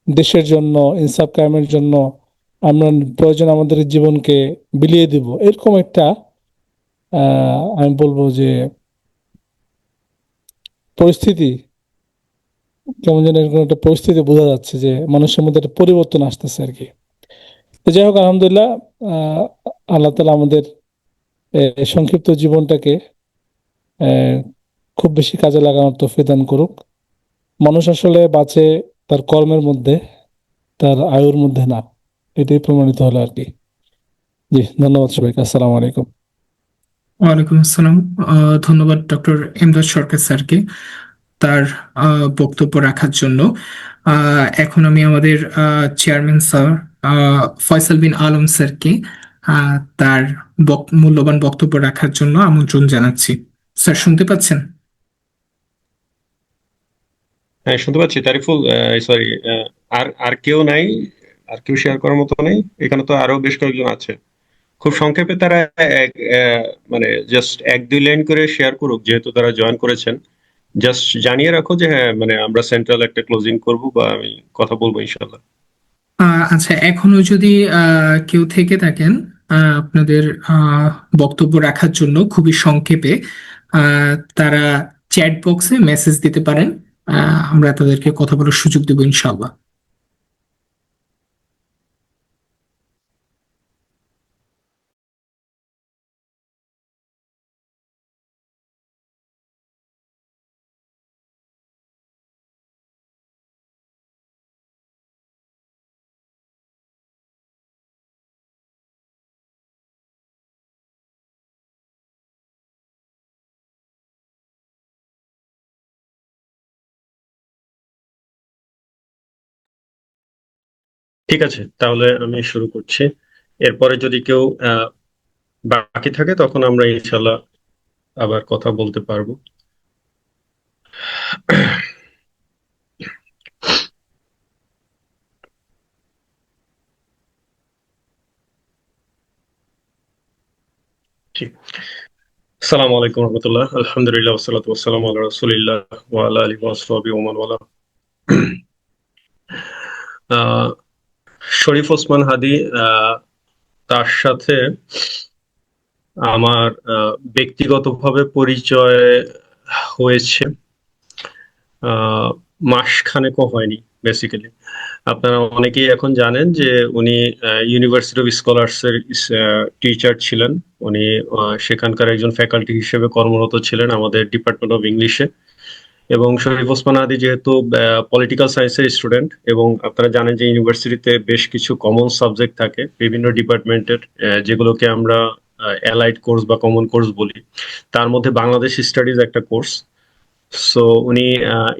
দেশের জন্য, ইনসাফ কায়েমের জন্য আমরা প্রয়োজন আমাদের জীবনকে বিলিয়ে দিব, এরকম একটা আমি বলবো যে পরিস্থিতি, কেমন যেন এরকম একটা পরিস্থিতি বোঝা যাচ্ছে যে মানুষের মধ্যে একটা পরিবর্তন আসতেছে আর কি। তো যাই হোক, আলহামদুলিল্লাহ, আল্লাহ তালা আমাদের সংক্ষিপ্ত জীবনটাকে আহ, খুব বেশি কাজে লাগানোর তৌফিক দান করুক। মানুষ আসলে বাঁচে তার কর্মের মধ্যে, তার আয়ুর মধ্যে না। এটাই প্রমাণিত হলো আর কি। জি, ধন্যবাদ সবাইকে। আসসালামু আলাইকুম। ওয়ালাইকুম আসসালাম। ধন্যবাদ ডক্টর এমদাদ সরকার স্যারকে তার বক্তব্য রাখার জন্য। এখন আমি আমাদের চেয়ারম্যান স্যার ফয়সাল বিন আলম স্যারকে তার মূল্যবান বক্তব্য রাখার জন্য আমন্ত্রণ জানাচ্ছি। স্যার শুনতে পাচ্ছেন? হ্যাঁ, শুনতে পাচ্ছি তারিফুল। সরি, আর আর কেউ নাই? আর কেউ শেয়ার করার মতো নেই? এখানে তো আরো বেশ কয়েকজন আছে। খুব সংক্ষেপে তারা মানে জাস্ট 1-2 লাইন করে শেয়ার করুক, যেহেতু তারা জয়েন করেছেন। জাস্ট জানিয়ে রাখো যে হ্যাঁ, মানে আমরা সেন্ট্রাল একটা ক্লোজিং করব বা আমি কথা বলবো ইনশাল্লাহ। আচ্ছা, এখনো যদি কেউ থেকে থাকেন আপনাদের বক্তব্য রাখার জন্য খুবই সংক্ষেপে, তারা চ্যাট বক্সে মেসেজ দিতে পারেন। আমরা তাদেরকে কথা বলার সুযোগ দেবো ইনশাআল্লাহ। ঠিক আছে, তাহলে আমি শুরু করছি। এরপরে যদি কেউ বাকি থাকে তখন আমরা ইনশাল্লাহ আবার কথা বলতে পারবো। ঠিক। আসসালামু আলাইকুম রহমতুল্লাহ, আলহামদুলিল্লাহ, ওয়াসসালাতু ওয়াসসালামু আলা রাসূলিল্লাহ ওয়া আলা আলিহি ওয়া সাহবিহি ওয়া মান ওয়ালা। আহ, শরীফ ওসমান হাদী, তার সাথে আমার ব্যক্তিগতভাবে পরিচয় হয়েছে আহ, মাসখানেকও হয়নি বেসিক্যালি। আপনারা অনেকেই এখন জানেন যে উনি ইউনিভার্সিটি অফ স্কলার্স এর টিচার ছিলেন। উনি সেখানকার একজন ফ্যাকাল্টি হিসেবে কর্মরত ছিলেন আমাদের ডিপার্টমেন্ট অফ ইংলিশে। এবং শরীফ ওসমান হাদী যেহেতু পলিটিক্যাল সায়েন্সের স্টুডেন্ট, এবং আপনারা জানেন যে ইউনিভার্সিটিতে বেশ কিছু কমন সাবজেক্ট থাকে বিভিন্ন ডিপার্টমেন্টের, যেগুলোকে আমরা অ্যালাইড কোর্স বা কমন কোর্স বলি। তার মধ্যে বাংলাদেশ স্টাডিজ একটা কোর্স। সো উনি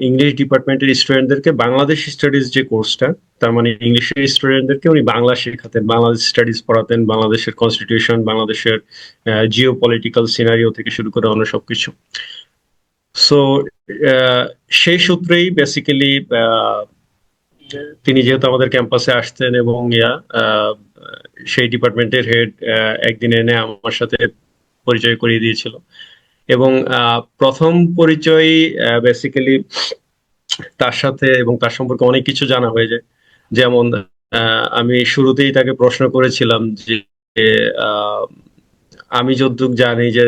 ইংলিশ ডিপার্টমেন্টের স্টুডেন্টদেরকে বাংলাদেশ স্টাডিজ যে কোর্সটা, তার মানে ইংলিশের স্টুডেন্টদেরকে উনি বাংলা শেখাতেন, বাংলাদেশ স্টাডিজ পড়াতেন, বাংলাদেশের কনস্টিটিউশন, বাংলাদেশের জিও পলিটিক্যাল সিনারিও থেকে শুরু করে অন্য সবকিছু। সো সেই সূত্রেই বেসিক্যালি তিনি যেহেতু আমাদের ক্যাম্পাসে আসতেন এবং সেই ডিপার্টমেন্টের হেড একদিন এনে আমার সাথে পরিচয় করিয়ে দিয়েছিল। এবং প্রথম পরিচয় বেসিক্যালি তার সাথে এবং তার সম্পর্কে অনেক কিছু জানা হয়ে যায়। যেমন আমি শুরুতেই তাকে প্রশ্ন করেছিলাম যে আহ, আমি যতটুকু জানি যে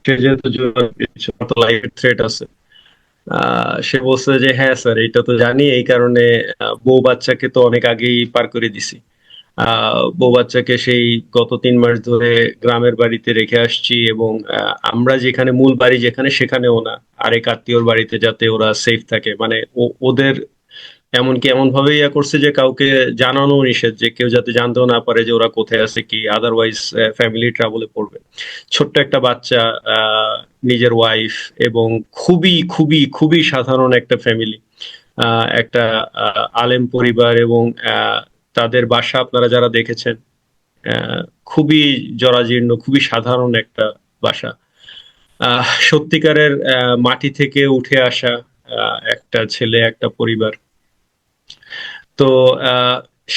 সে যেহেতু লাইফ থ্রেট আছে, সে বলছে যে হ্যাঁ স্যার, এটা তো জানি, এই কারণে বউ বাচ্চাকে তো অনেক আগেই পার করে দিছি। বউ বাচ্চাকে সেই গত 3 মাস ধরে গ্রামের বাড়িতে রেখে আসছি, এবং আমরা যেখানে মূল বাড়ি যেখানে, সেখানেও না, আরেক আত্মীয়র বাড়িতে, যাতে ওরা সেফ থাকে। মানে ওদের এমনকি এমন ভাবে ইয়া করছে যে কাউকে জানানো নিষেধ, যে কেউ যাতে জানতেও না পারে যে ওরা কোথায় আছে, কি আদারওয়াইজ ফ্যামিলি ট্রাবলে পড়বে। ছোট্ট একটা বাচ্চা, নিজের ওয়াইফ, এবং খুবই খুবই খুবই সাধারণ একটা ফ্যামিলি, একটা আলেম পরিবার, এবং তাদের বাসা আপনারা যারা দেখেছেন, খুবই জরাজীর্ণ, খুবই সাধারণ একটা বাসা। সত্যিকারের মাটি থেকে উঠে আসা একটা ছেলে, একটা পরিবার। তো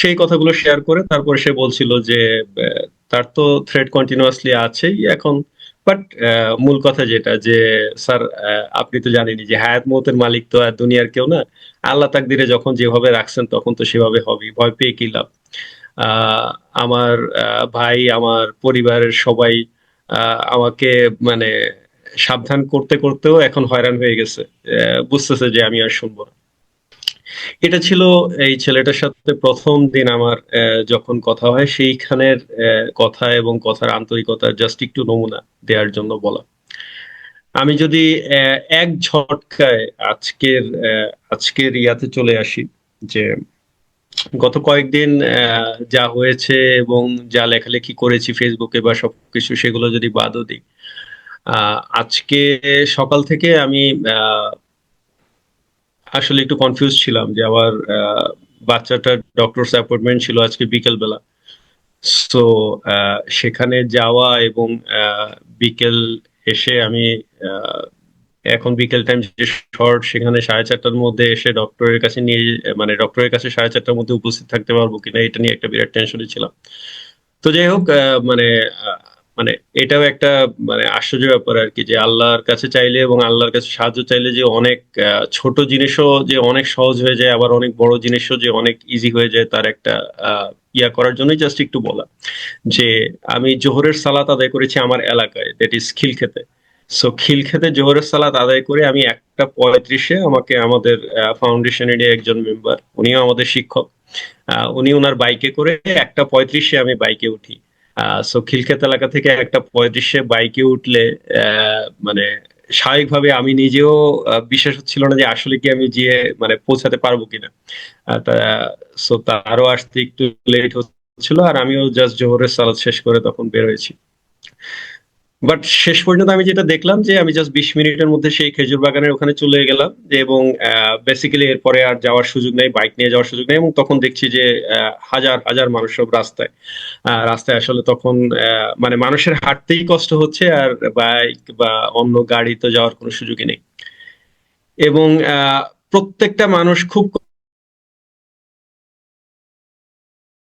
সেই কথাগুলো শেয়ার করে তারপরে সে বলছিল যে তার তো থ্রেড কন্টিনিউয়াসলি আছেই এখন, বাট মূল কথা যেটা যে স্যার, আপনি তো জানেনই যে হায়াত মৌতের মালিক তো আর দুনিয়ার কেউ না। আল্লাহ তাকদিরে যখন যেভাবে রাখছেন তখন তো সেভাবে হবেই, ভয় পেয়ে কি লাভ। আহ, আমার ভাই, আমার পরিবারের সবাই আমাকে মানে সাবধান করতে করতেও এখন হয়রান হয়ে গেছে, বুঝতেছে যে আমি আর শুনবো না। এটা ছিল এই ছেলেটার সাথে প্রথম দিন আমার যখন কথা হয়, সেইখানের কথা এবং কথার আন্তরিকতার জাস্ট একটু নমুনা দেওয়ার জন্য বলা। আমি যদি এক ঝটকায় আজকের ইয়াতে চলে আসি, যে গত কয়েকদিন যা হয়েছে এবং যা লেখালেখি করেছি ফেসবুকে বা সবকিছু, সেগুলো যদি বাদও দিই, আজকে সকাল থেকে আমি আসলে একটু কনফিউজ ছিলাম যে আমার বাচ্চাটার ডক্টরস অ্যাপয়েন্টমেন্ট ছিল আজকে বিকেল বেলা। সো সেখানে যাওয়া এবং বিকেল এসে আমি আহ, এখন বিকেল টাইম যে শর্ট, সেখানে 4:30টার মধ্যে এসে ডক্টরের কাছে নিয়ে, মানে ডক্টরের কাছে 4:30টার মধ্যে উপস্থিত থাকতে পারবো কিনা, এটা নিয়ে একটা বিরাট টেনশনে ছিলাম। তো যাই হোক, আহ, মানে এটাও একটা মানে আশ্চর্য ব্যাপার আর কি, যে আল্লাহর কাছে চাইলে এবং আল্লাহর কাছে সাহায্য চাইলে যে অনেক ছোট জিনিসও যে অনেক সহজ হয়ে যায়, আবার অনেক বড় জিনিসও যে অনেক ইজি হয়ে যায়, তার একটা ইয়া করার জন্যই জাস্ট একটু বলা যে আমি জোহরের সালাত আদায় করেছি আমার এলাকায়, দ্যাট ইজ খিলক্ষেতে। সো খিলক্ষেতে জোহরের সালাত আদায় করে আমি 1:35-এ, আমাকে আমাদের ফাউন্ডেশনেরই একজন মেম্বার, উনিও আমাদের শিক্ষক, উনি ওনার বাইকে করে 1:35-এ আমি বাইকে উঠি। সো খিলক্ষেত এলাকা থেকে 1:35-এ বাইকে উঠলে মানে স্বাভাবিকভাবে আমি নিজেও বিশ্বাস হচ্ছিল না যে আসলে কি আমি গিয়ে মানে পৌঁছাতে পারবো কিনা। সো তারও আসতে একটু লেট হচ্ছিল, আর আমিও জাস্ট জোহরের সালাত শেষ করে তখন বের হয়েছি। বাট শেষ পর্যন্ত আমি যেটা দেখলাম যে আমি জাস্ট 20 মিনিটের মধ্যে সেই খেজুর বাগানের ওখানে চলে গেলাম, এবং বেসিক্যালি এরপরে আর যাওয়ার সুযোগ নেই, বাইক নিয়ে যাওয়ার সুযোগ নেই। এবং তখন দেখছি যে হাজার হাজার মানুষ সব রাস্তায়, রাস্তায় আসলে তখন মানে মানুষের হাঁটতেই কষ্ট হচ্ছে, আর বাইক বা অন্য গাড়ি তো যাওয়ার কোনো সুযোগই নেই। এবং প্রত্যেকটা মানুষ খুব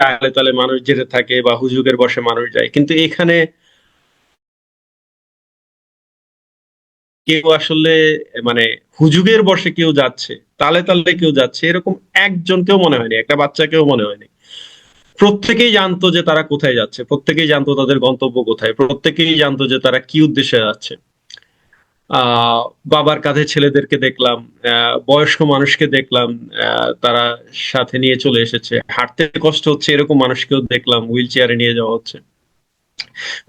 তালে তালে মানুষ যেতে থাকে, বা হুজুগের বসে মানুষ যায়, কিন্তু এখানে কেউ আসলে মানে হুজুগের বসে কেউ যাচ্ছে, তালে তালে কেউ যাচ্ছে, এরকম একজনকেও মনে হয়নি, একটা বাচ্চাকেও মনে হয়নি। প্রত্যেকেই জানতো যে তারা কোথায় যাচ্ছে, প্রত্যেকেই জানতো তাদের গন্তব্য কোথায়, প্রত্যেকেই জানতো যে তারা কি উদ্দেশ্যে যাচ্ছে। বাবার কাঁধে ছেলেদেরকে দেখলাম, বয়স্ক মানুষকে দেখলাম, তারা সাথে নিয়ে চলে এসেছে। হাঁটতে কষ্ট হচ্ছে এরকম মানুষকেও দেখলাম, হুইল চেয়ারে নিয়ে যাওয়া হচ্ছে।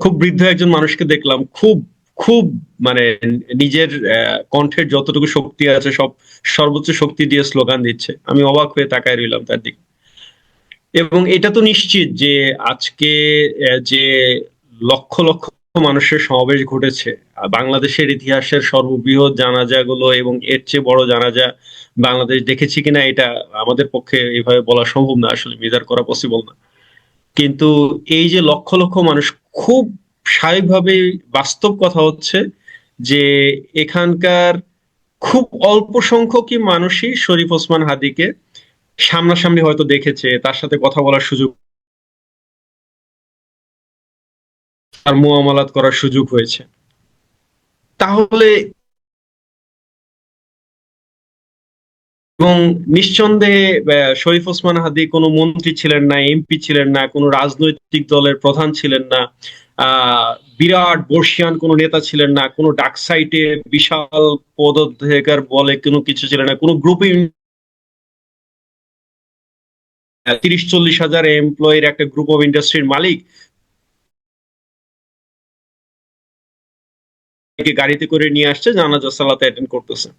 খুব বৃদ্ধ একজন মানুষকে দেখলাম, খুব খুব মানে নিজের কণ্ঠের যতটুকু শক্তি আছে সব সর্বোচ্চ শক্তি দিয়ে স্লোগান দিচ্ছে। আমি অবাক হয়ে তাকায় রইলাম তার দিকে। এবং এটা তো নিশ্চিত যে আজকে যে লক্ষ লক্ষ মানুষের সমাবেশ ঘটেছে, বাংলাদেশের ইতিহাসের সর্ববৃহৎ জানাজাগুলো এবং এর চেয়ে বড় জানাজা বাংলাদেশ দেখেছি কিনা এটা আমাদের পক্ষে এইভাবে বলা সম্ভব না, আসলে মেজার করা পসিবল না। কিন্তু এই যে লক্ষ লক্ষ মানুষ, খুব স্বাভাবিকভাবে বাস্তব কথা হচ্ছে যে এখানকার খুব অল্প সংখ্যকই মানুষই শরীফ ওসমান হাদিকে সামনাসামনি হয়তো দেখেছে, তার সাথে কথা বলার সুযোগ, তার মুআমালাত করার সুযোগ হয়েছে। তাহলে এবং নিঃসন্দেহে শরীফ ওসমান হাদি কোনো মন্ত্রী ছিলেন না, এমপি ছিলেন না, কোনো রাজনৈতিক দলের প্রধান ছিলেন না, বিরাট বর্ষিয়ান কোনো নেতা ছিলেন না, কোনো ডাক সাইটে বিশাল পদধিকার বলে কোনো কিছু ছিলেন না, কোনো গ্রুপে 30-40 হাজার এমপ্লয়ির একটা গ্রুপ অফ ইন্ডাস্ট্রির মালিক গাড়িতে করে নিয়ে আসছে, জানাজা সালাতে অ্যাটেন্ড করতেছে।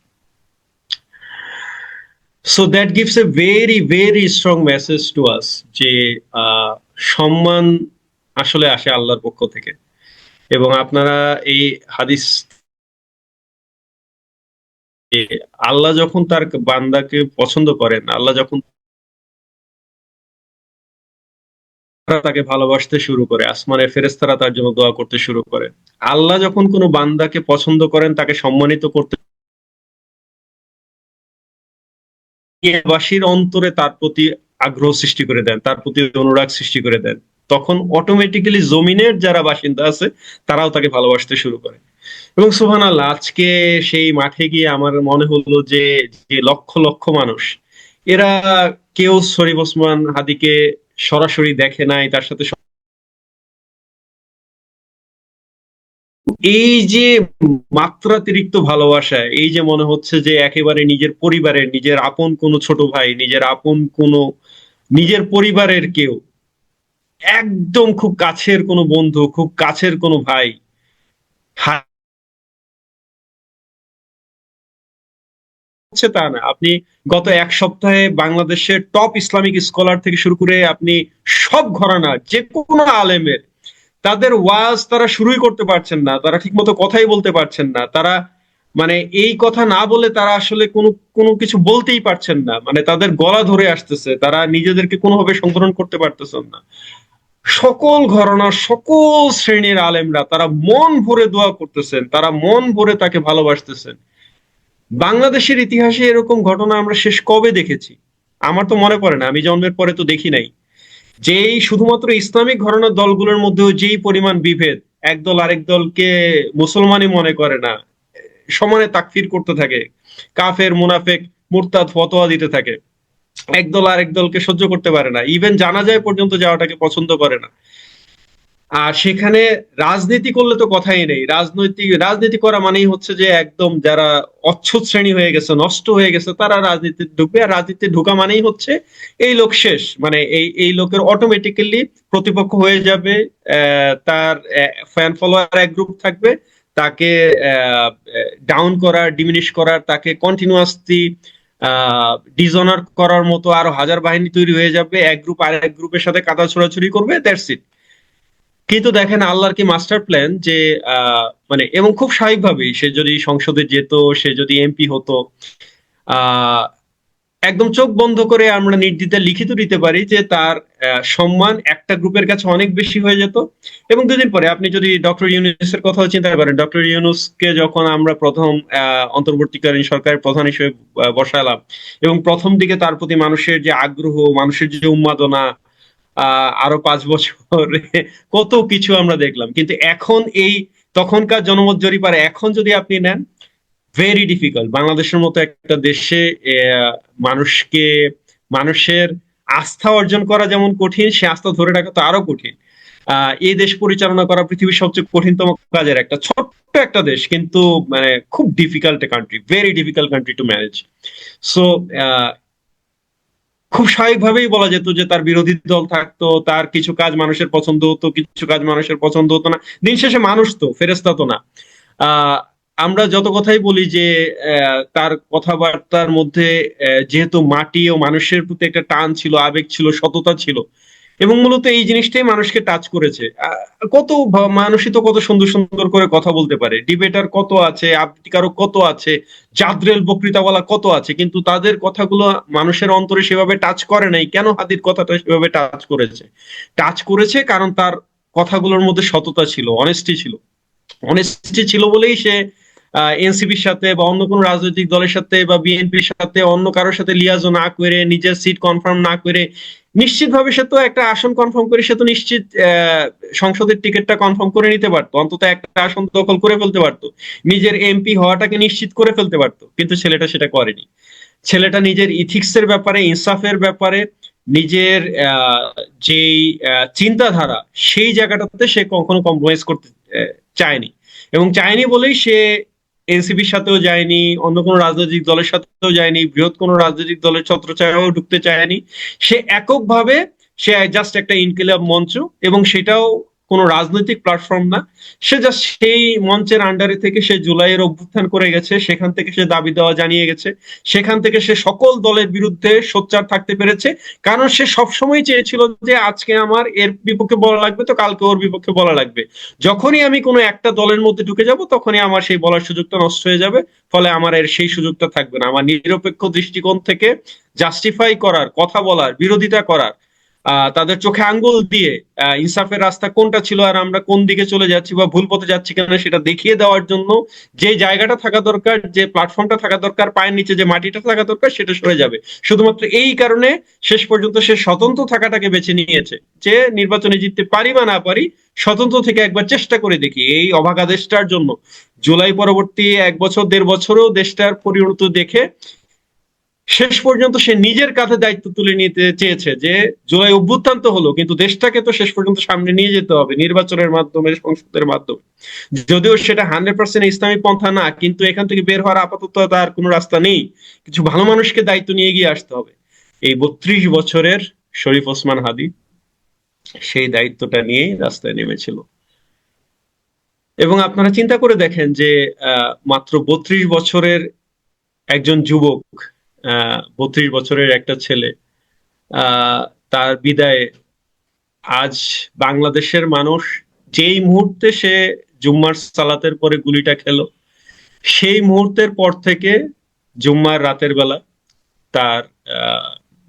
So that gives a very very strong message to us যে সম্মান আসলে আসে আল্লাহর পক্ষ থেকে। এবং আপনারা এই হাদিস, আল্লাহ যখন তার বান্দাকে পছন্দ করেন, আল্লাহ যখন তাকে ভালোবাসতে শুরু করে, আসমানের ফেরেশতারা তার জন্য দোয়া করতে শুরু করে। আল্লাহ যখন কোনো বান্দাকে পছন্দ করেন, তাকে সম্মানিত করতে, বাসীর অন্তরে তার প্রতি আগ্রহ সৃষ্টি করে দেন, তার প্রতি অনুরাগ সৃষ্টি করে দেন, তখন অটোমেটিক্যালি জমিনের যারা বাসিন্দা আছে তারাও তাকে ভালোবাসতে শুরু করে। এবং সুবহানাল্লাহ, আজকে সেই মাঠে গিয়ে আমার মনে হলো যে যে লক্ষ লক্ষ মানুষ, এরা কেউ শরীফ ওসমান হাদিকে সরাসরি দেখে নাই, তার সাথে এই যে মাত্রাতিরিক্ত ভালোবাসা, এই যে মনে হচ্ছে যে একেবারে নিজের পরিবারের, নিজের আপন কোনো ছোট ভাই, নিজের আপন কোনো নিজের পরিবারের কেউ, একদম খুব কাছের কোনো বন্ধু, খুব কাছের কোনো ভাই হচ্ছে তা না। আপনি গত এক সপ্তাহে বাংলাদেশের টপ ইসলামিক স্কলার থেকে শুরু করে আপনি সব ঘরানা, যে কোনো আলেমের, তাদের ওয়াজ তারা শুরুই করতে পারছেন না, তারা ঠিক মতো কথাই বলতে পারছেন না, তারা মানে এই কথা না বলে তারা আসলে কোনো কোনো কিছু বলতেই পারছেন না, মানে তাদের গলা ধরে আসতেছে, তারা নিজেদেরকে কোনোভাবে সংবরণ করতে পারতেছেন না। সকল ঘরানার সকল শ্রেণীর আলেমরা তারা মন ভরে দোয়া করতেছেন, তারা মন ভরে তাকে ভালোবাসতেছেন। বাংলাদেশের ইতিহাসে এরকম ঘটনা আমরা শেষ কবে দেখেছি? আমার তো মনে পড়ে না, আমি জন্মের পরে তো দেখি নাই। যেই শুধুমাত্র ইসলামিক ঘরানার দলগুলোর মধ্যেও যেই পরিমাণ বিভেদ, একদল আরেক দলকে মুসলমানই মনে করে না, সমানে তাকফির করতে থাকে, কাফের মুনাফেক মুরতাদ ফতোয়া দিতে থাকে, একদল আরেক দলকে সহ্য করতে পারে না, ইভেন জানাজায় পর্যন্ত যাওয়াটাকে পছন্দ করে না। আর সেখানে রাজনীতি করলে তো কথাই নেই, রাজনীতি করা মানেই হচ্ছে যে একদম যারা অচ্ছুৎ শ্রেণী হয়ে গেছে, নষ্ট হয়ে গেছে, তারা রাজনীতি ঢুকবে। আর রাজনীতি ঢোকা মানেই হচ্ছে এই লোক শেষ, মানে এই লোকের অটোমেটিক্যালি প্রতিপক্ষ হয়ে যাবে, তার ফ্যান ফলোয়ার এক গ্রুপ থাকবে, তাকে ডাউন করার, ডিমিনিশ করার, তাকে কন্টিনিউয়াসলি ডিসঅনার করার মতো আরো হাজার বাহিনী তৈরি হয়ে যাবে, এক গ্রুপ আরেক গ্রুপের সাথে কাদা ছোড়াছুড়ি করবে, দ্যাটস ইট। কিন্তু দেখেন আল্লাহর কি মাস্টার প্ল্যান যে মানে, এবং খুব স্বাভাবিকভাবেই সে যদি সংসদে যেত, সে যদি এমপি হতো, একদম চোখ বন্ধ করে আমরা নির্দ্বিধায় লিখিত দিতে পারি যে তার সম্মান একটা গ্রুপের কাছে অনেক বেশি হয়ে যেত। এবং দুদিন পরে আপনি যদি ডক্টর ইউনূসের কথা চিন্তা করেন, ডক্টর ইউনূসকে যখন আমরা প্রথম অন্তর্বর্তীকালীন সরকারের প্রধান হিসেবে বসালাম, এবং প্রথম দিকে তার প্রতি মানুষের যে আগ্রহ, মানুষের যে উন্মাদনা, আরো 5 বছরে কত কিছু আমরা দেখলাম। কিন্তু এখন এই তখনকার জনমত জরিপ আর এখন যদি আপনি নেন, ভেরি ডিফিকাল্ট। বাংলাদেশের মতো একটা দেশে মানুষের আস্থা অর্জন করা যেমন কঠিন, সে আস্থা ধরে রাখা তো আরো কঠিন। এই দেশ পরিচালনা করা পৃথিবীর সবচেয়ে কঠিনতম কাজের একটা, ছোট্ট একটা দেশ কিন্তু মানে খুব difficult country, very difficult country to manage. So খুব স্বাভাবিকভাবেই বলা যেত যে তার বিরোধী দল থাকতো, তার কিছু কাজ মানুষের পছন্দ হতো, কিছু কাজ মানুষের পছন্দ হতো না। দিন শেষে মানুষ তো, ফেরেশতা তো না। আহ আমরা যত কথাই বলি যে তার কথাবার্তার মধ্যে যেহেতু মাটি ও মানুষের প্রতি একটা টান ছিল, আবেগ ছিল, সততা ছিল, এবং মূলত এই জিনিসটাই মানুষকে টাচ করেছে। কত মানুষই তো কত সুন্দর সুন্দর করে কথা বলতে পারে, ডিবেটার কত আছে, আবৃত্তিকারক কত আছে, জাদ্রেল বক্তৃতাওয়ালা কত আছে, কিন্তু তাদের কথাগুলো মানুষের অন্তরে সেভাবে টাচ করে নাই। কেন হাদির কথাটা সেভাবে টাচ করেছে? টাচ করেছে কারণ তার কথাগুলোর মধ্যে সততা ছিল, অনেস্টি ছিল। অনেস্টি ছিল বলেই সে এনসিপির সাথে বা অন্য কোনো রাজনৈতিক দলের সাথে বা বিএনপির সাথে অন্য কারোর সাথে লিয়াজো না করে, নিজের সিট কনফার্ম না করে, নিশ্চিতভাবে সে তো একটা আসন কনফার্ম করে সে তো নিশ্চিত সংসদের টিকিটটা কনফার্ম করে নিতে পারতো, অন্তত একটা আসন দখল করে ফেলতে পারতো, নিজের এমপি হওয়াটাকে নিশ্চিত করে ফেলতে পারতো। কিন্তু ছেলেটা সেটা করেনি। ছেলেটা নিজের ইথিক্সের ব্যাপারে, ইনসাফের ব্যাপারে, নিজের যেই চিন্তাধারা, সেই জায়গাটাতে সে কখনো কম্প্রোমাইজ করতে চায়নি। এবং চায়নি বলেই সে এনসিপির সাথেও যায়নি, অন্য কোনো রাজনৈতিক দলের সাথেও যায়নি, বৃহৎ কোনো রাজনৈতিক দলের ছত্রছায়াও ঢুকতে চায়নি। সে এককভাবে, সে জাস্ট একটা ইনকিলাব মঞ্চ, এবং সেটাও কোনো রাজনৈতিক প্ল্যাটফর্ম না। সে জাস্ট সেই মঞ্চের আন্ডারে থেকে সে জুলাইয়ের অভ্যুত্থান করে গেছে, সেখান থেকে সে দাবি দেওয়া জানিয়ে গেছে, সেখান থেকে সে সকল দলের বিরুদ্ধে সোচ্চার থাকতে পেরেছে। কারণ সে সবসময় চেয়েছিল যে আজকে আমার এর বিপক্ষে বলা লাগবে তো কালকে ওর বিপক্ষে বলা লাগবে। যখনই আমি কোনো একটা দলের মধ্যে ঢুকে যাব তখনই আমার সেই বলার সুযোগটা নষ্ট হয়ে যাবে, ফলে আমার এর সেই সুযোগটা থাকবে না। আমার নিরপেক্ষ দৃষ্টিকোণ থেকে জাস্টিফাই করার, কথা বলার, বিরোধিতা করার, তাদের চোখে আঙ্গুল দিয়ে ইনসাফের রাস্তা কোনটা ছিল আর আমরা কোন দিকে চলে যাচ্ছি বা ভুল পথে যাচ্ছি কিনা সেটা দেখিয়ে দেওয়ার জন্য যে জায়গাটা থাকা দরকার, যে প্ল্যাটফর্মটা থাকা দরকার, পায়ের নিচে যে মাটিটা থাকা দরকার, সেটা সরে যাবে। শুধুমাত্র এই কারণে শেষ পর্যন্ত সে স্বতন্ত্র থাকাটাকে বেছে নিয়েছে, যে নির্বাচনে জিততে পারি বা না পারি, স্বতন্ত্র থেকে একবার চেষ্টা করে দেখি। এই অভাগা দেশটার জন্য জুলাই পরবর্তী 1 বছর 1.5 বছরও দেশটার পরিণত দেখে শেষ পর্যন্ত সে নিজের কাঁধে দায়িত্ব তুলে নিতে চেয়েছে, যে জুলাই অভ্যুত্থান তো হলো, কিন্তু দেশটাকে তো শেষ পর্যন্ত সামনে নিয়ে যেতে হবে নির্বাচনের মাধ্যমে, সংসদের মাধ্যমে। যদিও সেটা 100% ইসলামিক পন্থা না, কিন্তু এখান থেকে বের হওয়ার আপাতত তার কোনো রাস্তা নেই। কিছু ভালো মানুষকে দায়িত্ব নিয়ে এগিয়ে আসতে হবে। এই 32 বছরের শরীফ ওসমান হাদী সেই দায়িত্বটা নিয়েই রাস্তায় নেমেছিল। এবং আপনারা চিন্তা করে দেখেন যে মাত্র 32 বছরের একজন যুবক, 32 বছরের একটা ছেলে, তার বিদায়ে আজ বাংলাদেশের মানুষ যেই মুহূর্তে সে জুম্মার সালাতের পরে গুলিটা খেলো, সেই মুহূর্তের পর থেকে জুম্মার রাতের বেলা তার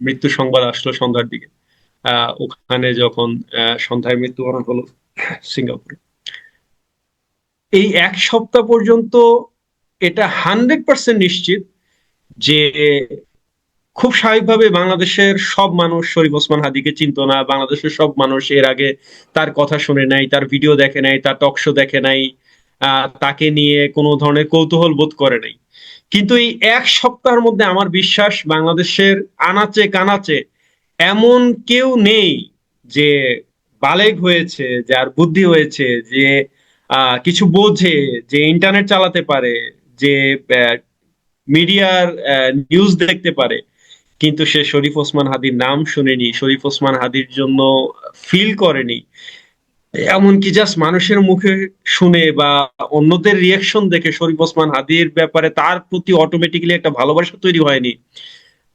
মৃত্যু সংবাদ আসলো সন্ধ্যার দিকে। ওখানে যখন সন্ধ্যায় মৃত্যুবরণ হলো সিঙ্গাপুরে, এই 1 সপ্তাহ পর্যন্ত এটা 100% নিশ্চিত যে খুব স্বাভাবিকভাবে বাংলাদেশের সব মানুষ শরীফ ওসমান হাদীকে চিনতো না। বাংলাদেশের সব মানুষ এর আগে তার কথা শুনে নাই, তার ভিডিও দেখে নাই, তার টক শো দেখে নাই, তাকে নিয়ে কোনো ধরনের কৌতূহল বোধ করে নাই। কিন্তু এই 1 সপ্তাহের মধ্যে আমার বিশ্বাস বাংলাদেশের আনাচে কানাচে এমন কেউ নেই যে বালেগ হয়েছে, যার বুদ্ধি হয়েছে, যে কিছু বোঝে, যে ইন্টারনেট চালাতে পারে, যে মিডিয়ার নিউজ দেখতে পারে, কিন্তু সে শরীফ ওসমান হাদীর নাম শুনেনি, শরীফ ওসমান হাদীর জন্য ফিল করেনি। এমনকি জাস্ট মানুষের মুখে শুনে বা অন্যদের রিয়াকশন দেখে শরীফ ওসমান হাদীর ব্যাপারে তার প্রতি অটোমেটিক্যালি একটা ভালোবাসা তৈরি হয়নি,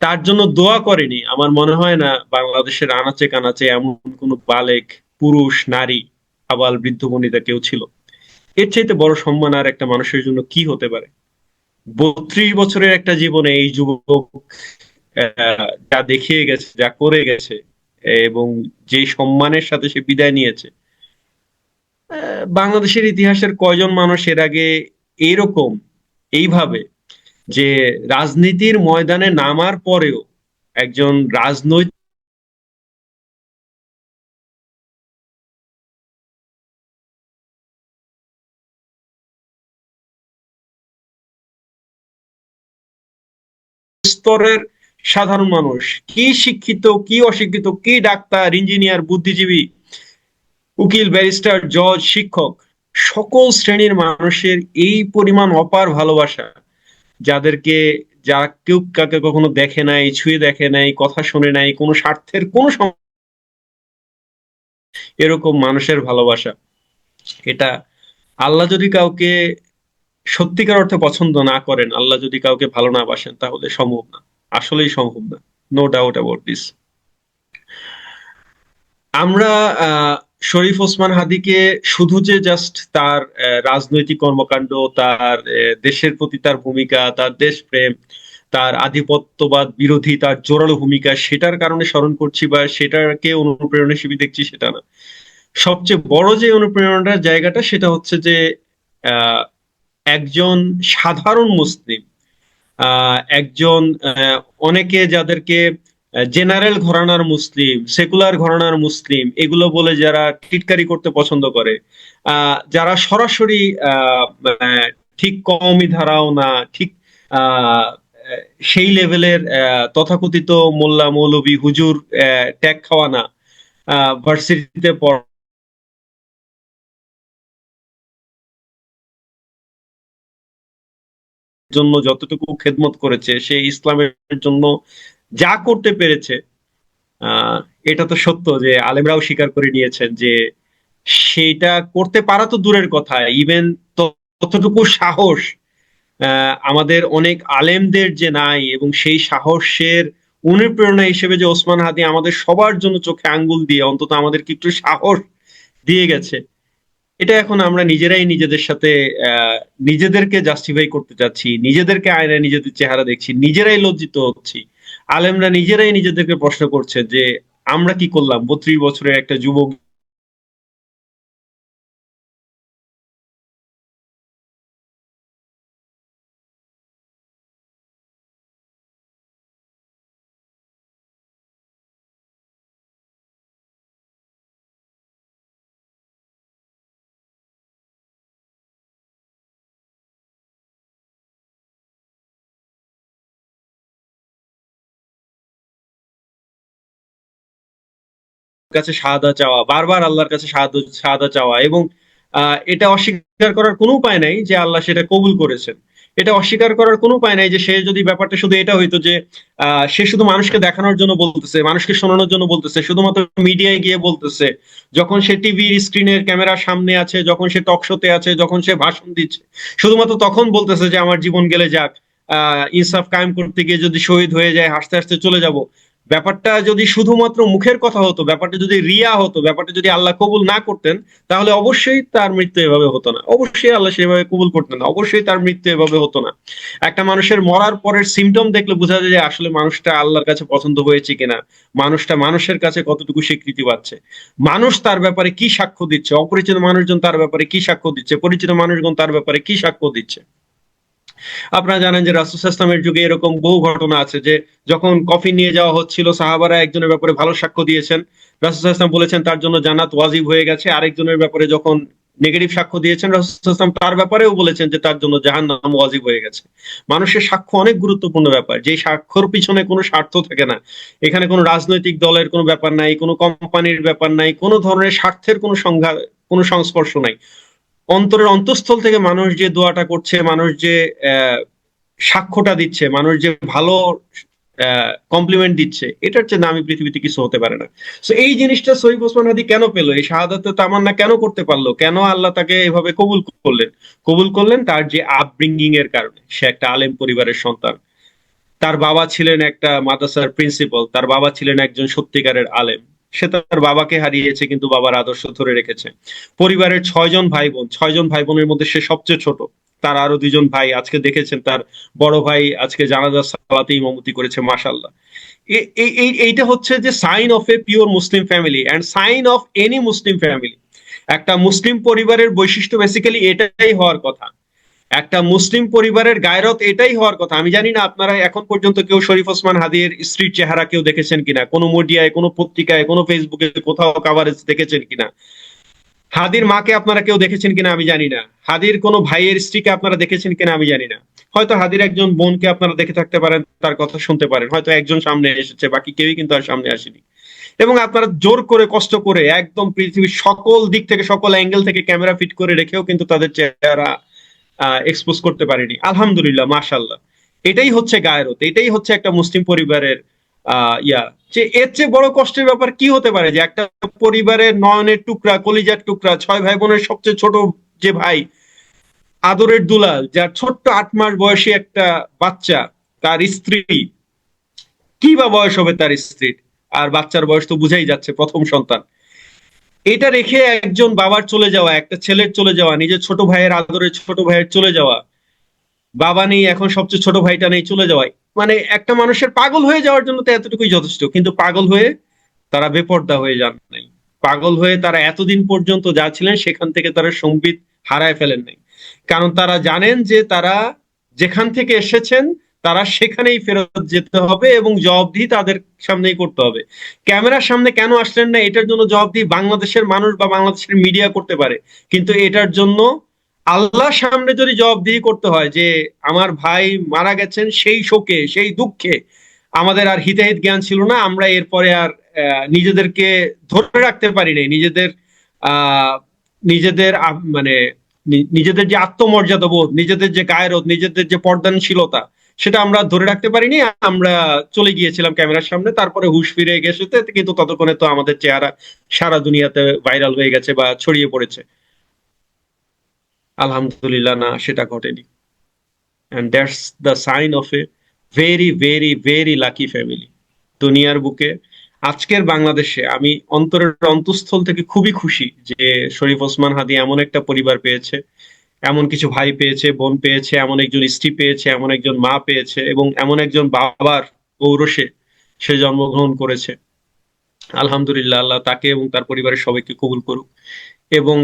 তার জন্য দোয়া করেনি। আমার মনে হয় না বাংলাদেশের আনাচে কানাচে এমন কোন বালেক, পুরুষ, নারী, আবাল বৃদ্ধ বনিতা কেউ ছিল। এর চাইতে বড় সম্মান আর একটা মানুষের জন্য কি হতে পারে? 32 বছরের একটা জীবনে এই যুবক যা দেখিয়ে গেছে, যা করে গেছে, এবং যে সম্মানের সাথে সে বিদায় নিয়েছে, বাংলাদেশের ইতিহাসের কয়জন মানুষ এর আগে এইরকম, এইভাবে, যে রাজনীতির ময়দানে নামার পরেও একজন রাজনৈতিক স্তরের সাধারণ মানুষ, কি শিক্ষিত, কি অশিক্ষিত, কি ডাক্তার, ইঞ্জিনিয়ার, বুদ্ধিজীবী, উকিল, ব্যারিস্টার, জজ, শিক্ষক, সকল শ্রেণীর মানুষের এই পরিমাণ অপার ভালোবাসা, যাদেরকে যারা কেউ কাকে কখনো দেখে নাই, ছুঁয়ে দেখে নাই, কথা শুনে নাই, কোনো স্বার্থের কোনো এরকম মানুষের ভালোবাসা, এটা আল্লাহ যদি কাউকে সত্যিকার অর্থে পছন্দ না করেন, আল্লাহ যদি কাউকে ভালো না বাসেন, তাহলে সম্ভব না, আসলেই সম্ভব না। No doubt about this. আমরা শরীফ ওসমান হাদিকে শুধু যে জাস্ট তার রাজনৈতিক কর্মকাণ্ড, তার দেশের প্রতি তার ভূমিকা, তার দেশপ্রেম, তার আধিপত্যবাদ বিরোধী তার জোরালো ভূমিকা, সেটার কারণে স্মরণ করছি বা সেটাকে অনুপ্রেরণা হিসেবে দেখছি, সেটা না। সবচেয়ে বড় যে অনুপ্রেরণার জায়গাটা, সেটা হচ্ছে যে আহ, একজন সাধারণ মুসলিম, একজন অনেকে যাদেরকে জেনারেল ঘরানার মুসলিম, সেকুলার ঘরানার মুসলিম এগুলো বলে যারা টিটকারি করতে পছন্দ করে, যারা সরাসরি ঠিক কওমি ধারাও না, ঠিক আহ, সেই লেভেলের তথাকথিত মোল্লা মৌলবি হুজুর ট্যাগ খাওয়া না, ভার্সিটিতে পড়ার জন্য যতটুকু খেদমত করেছে, সে ইসলামের জন্য যা করতে পেরেছে, আহ এটা তো সত্য যে আলেমরাও স্বীকার করে নিয়েছেন যে সেটা করতে পারা তো দূরের কথা, ইভেন ততটুকু সাহস আমাদের অনেক আলেমদের যে নাই, এবং সেই সাহসের অনুপ্রেরণা হিসেবে যে ওসমান হাদি আমাদের সবার জন্য চোখে আঙ্গুল দিয়ে অন্তত আমাদেরকে একটু সাহস দিয়ে গেছে, এটা এখন আমরা নিজেরাই নিজেদের সাথে আহ নিজেদেরকে জাস্টিফাই করতে চাচ্ছি, নিজেদেরকে আয়নায় নিজেদের চেহারা দেখছি, নিজেরাই লজ্জিত হচ্ছি। আলেমরা নিজেরাই নিজেদেরকে প্রশ্ন করছে যে আমরা কি করলাম, 32 বছরের একটা যুবক কাছে শাহাদা চাওয়া, বারবার আল্লাহর কাছে শাহাদা চাওয়া, এবং এটা অস্বীকার করার কোনো উপায় নাই যে আল্লাহ সেটা কবুল করেছেন। এটা অস্বীকার করার কোনো উপায় নাই যে সে যদি ব্যাপারটা শুধু এটা হইতো যে সে শুধু মানুষকে দেখানোর জন্য বলতেছে, মানুষকে শোনানোর জন্য বলতেছে, শুধুমাত্র মিডিয়ায় গিয়ে বলতেছে, যখন সে টিভির স্ক্রিনের ক্যামেরার সামনে আছে, যখন সে টক শোতে আছে, যখন সে ভাষণ দিচ্ছে, শুধুমাত্র তখন বলতেছে যে আমার জীবন গেলে যাক, ইনসাফ কায়েম করতে গিয়ে যদি শহীদ হয়ে যায় হাসতে হাসতে চলে যাব। ব্যাপারটা যদি শুধুমাত্র মুখের কথা হতো, ব্যাপারটা যদি রিয়া হতো, ব্যাপারটা যদি আল্লাহ কবুল না করতেন, তাহলে অবশ্যই তার মৃত্যু এভাবে হতো না, অবশ্যই আল্লাহ সেভাবে কবুল করতেন না, অবশ্যই তার মৃত্যু এভাবে হতো না। একটা মানুষের মরার পরের সিমটম দেখলে বোঝা যায় যে আসলে মানুষটা আল্লাহর কাছে পছন্দ হয়েছে কিনা, মানুষটা মানুষের কাছে কতটুকু স্বীকৃতি পাচ্ছে, মানুষ তার ব্যাপারে কি সাক্ষ্য দিচ্ছে, অপরিচিত মানুষজন তার ব্যাপারে কি সাক্ষ্য দিচ্ছে, পরিচিত মানুষজন তার ব্যাপারে কি সাক্ষ্য দিচ্ছে। আপনারা জানেন যে রাসূল সাল্লাল্লাহু আলাইহি ওয়াসাল্লামের যুগে এরকম বহু ঘটনা আছে যে যখন কফিন নিয়ে যাওয়া হচ্ছিল, সাহাবারা একজনের ব্যাপারে ভালো সাক্ষ্য দিয়েছেন, রাসূল সাল্লাল্লাহু আলাইহি ওয়াসাল্লাম বলেছেন তার জন্য জান্নাত ওয়াজিব হয়ে গেছে। আরেকজনের ব্যাপারে যখন নেগেটিভ সাক্ষ্য দিয়েছেন, রাসূল সাল্লাল্লাহু আলাইহি ওয়াসাল্লাম তার ব্যাপারেও বলেছেন যে তার জন্য জাহান্নাম ওয়াজিব হয়ে গেছে। মানুষের সাক্ষ্য অনেক গুরুত্বপূর্ণ ব্যাপার, যে সাক্ষ্যর পিছনে কোনো স্বার্থ থাকে না। এখানে কোনো রাজনৈতিক দলের কোনো ব্যাপার নাই, কোনো কোম্পানির ব্যাপার নাই, কোনো ধরনের স্বার্থের কোনো সংজ্ঞা, কোনো সংস্পর্শ নাই। অন্তরের অন্তঃস্থল থেকে মানুষ যে দোয়াটা করছে, মানুষ যে সাক্ষ্যটা দিচ্ছে, মানুষ যে ভালো কমপ্লিমেন্ট দিচ্ছে, এটার চেয়ে দামি পৃথিবীতে কিছু হতে পারে না। তো এই জিনিসটা সহিহ ওসমান হাদি কেন পেলো, এই শাহাদাতের তামান্না কেন করতে পারলো, কেন আল্লাহ তাকে এভাবে কবুল করলেন? কবুল করলেন তার যে আপব্রিঙ্গিং এর কারণে। সে একটা আলেম পরিবারের সন্তান, তার বাবা ছিলেন একটা মাদ্রাসার প্রিন্সিপাল, তার বাবা ছিলেন একজন সত্যিকারের আলেম। সে তার বাবাকে হারিয়েছে কিন্তু বাবার আদর্শ ধরে রেখেছে। পরিবারের 6 জন ভাই বোন, 6 জন ভাই বোনের মধ্যে সে সবচেয়ে ছোট। তার আরো 2 জন ভাই, আজকে দেখেছেন তার বড় ভাই আজকে জানাজার সালাতে ইমামতি করেছে, মাশাআল্লাহ। এইটা হচ্ছে যে sign of a pure Muslim family and sign of any Muslim family. একটা মুসলিম পরিবারের বৈশিষ্ট্য বেসিক্যালি এটাই হওয়ার কথা। একটা মুসলিম পরিবারের গায়রত এটাই হওয়ার কথা। আমি জানি না আপনারা এখন পর্যন্ত কেউ শরীফ ওসমান হাদির স্ত্রীর চেহারা কেউ দেখেছেন কিনা, কোনো মিডিয়ায়, কোনো পত্রিকায়, কোনো ফেসবুকে কোথাও কভারেজ দেখেছেন কিনা। হাদির মাকে আপনারা কেউ দেখেছেন কিনা আমি জানি না, হাদির কোনো ভাইয়ের স্ত্রীকে আপনারা দেখেছেন কিনা আমি জানি না, হয়তো হাদির একজন বোনকে আপনারা দেখে থাকতে পারেন, তার কথা শুনতে পারেন, হয়তো একজন সামনে এসেছে, বাকি কেউই কিন্তু আর সামনে আসেনি। এবং আপনারা জোর করে কষ্ট করে একদম পৃথিবীর সকল দিক থেকে সকল অ্যাঙ্গেল থেকে ক্যামেরা ফিট করে রেখেও কিন্তু তাদের চেহারা এক্সপোজ করতে পারেনি। আলহামদুলিল্লাহ, মাশাআল্লাহ। এটাই হচ্ছে গায়রত, এটাই হচ্ছে একটা মুসলিম পরিবারের যে এর চেয়ে বড় কষ্টের ব্যাপার কি হতে পারে, যে একটা পরিবারের নয়নের টুকরা, কলিজার টুকরা, 6 ভাই বোনের সবচেয়ে ছোট যে ভাই, আদরের দুলাল, যার ছোট্ট 8 মাস বয়সী একটা বাচ্চা, তার স্ত্রী, কি বা বয়স হবে তার স্ত্রীর, আর বাচ্চার বয়স তো বুঝাই যাচ্ছে, প্রথম সন্তান। এটা রেখে একজন বাবার চলে যাওয়া, একটা ছেলের চলে যাওয়া, নিজের ছোট ভাইয়ের আদরের ছোট ভাইয়ের চলে যাওয়া, বাবা নেই, এখন সবচেয়ে ছোট ভাইটা নেই, চলে যাওয়ায় মানে একটা মানুষের পাগল হয়ে যাওয়ার জন্য তো এতটুকুই যথেষ্ট। কিন্তু পাগল হয়ে তারা বেপর্দা হয়ে যান নাই, পাগল হয়ে তারা এতদিন পর্যন্ত যা ছিলেন সেখান থেকে তারা সম্বিত হারায় ফেলেন নাই। কারণ তারা জানেন যে তারা যেখান থেকে এসেছেন তারা সেখানেই ফেরত যেতে হবে এবং জবাবদিহি তাদের সামনেই করতে হবে। ক্যামেরার সামনে কেন আসলেন না এটার জন্য জবাবদিহি বাংলাদেশের মানুষ বা বাংলাদেশের মিডিয়া করতে পারে, কিন্তু এটার জন্য আল্লাহর সামনে যদি জবাবদিহি করতে হয় যে আমার ভাই মারা গেছেন, সেই শোকে, সেই দুঃখে আমাদের আর হিতাহিত জ্ঞান ছিল না, আমরা এরপরে আর নিজেদেরকে ধরে রাখতে পারি নাই, নিজেদের আহ নিজেদের মানে নিজেদের যে আত্মমর্যাদা বোধ, নিজেদের যে গায়রত, নিজেদের যে পর্দানশীলতা, সেটা আমরা ধরে রাখতে পারিনি, আমরা চলে গিয়েছিলাম ক্যামেরার সামনে, তারপরে হুঁশ ফিরে গেছে। কিন্তু ততক্ষণে তো আমাদের চেহারা সারা দুনিয়াতে ভাইরাল হয়ে গেছে বা ছড়িয়ে পড়েছে। আলহামদুলিল্লাহ, না, সেটা ঘটেনি। and that's the sign of a very very very lucky family দুনিয়ার বুকে। আজকের বাংলাদেশে আমি অন্তরের অন্তঃস্থল থেকে খুবই খুশি যে শরীফ ওসমান হাদী এমন একটা পরিবার পেয়েছে, এমন কিছু ভাই পেয়েছে, বোন পেয়েছে, এমন একজন স্ত্রী পেয়েছে, এমন একজন মা পেয়েছে, এবং এমন একজন বাবার ঔরসে সে জন্মগ্রহণ করেছে। আলহামদুলিল্লাহ, আল্লাহ তাকে এবং তার পরিবারের সবাইকে কবুল করুক। এবং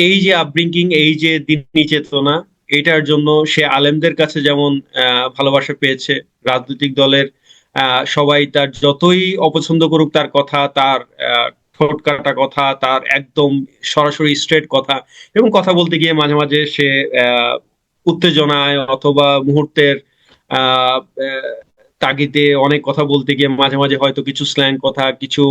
এই যে আপব্রিঙ্গিং, এই যে দিনী চেতনা, এটার জন্য সে আলেমদের কাছে যেমন ভালোবাসা পেয়েছে, রাজনৈতিক দলের সবাই তার যতই অপছন্দ করুক তার কথা, তার ঠোঁট কাটা কথা, তার একদম সরাসরি স্ট্রেট কথা, এবং কথা বলতে গিয়ে মাঝে মাঝে সে উত্তেজনায় অথবা মুহূর্তের আহ তাগিদে অনেক কথা বলতে গিয়ে মাঝে মাঝে হয়তো কিছু স্ল্যাং কথা, কিছু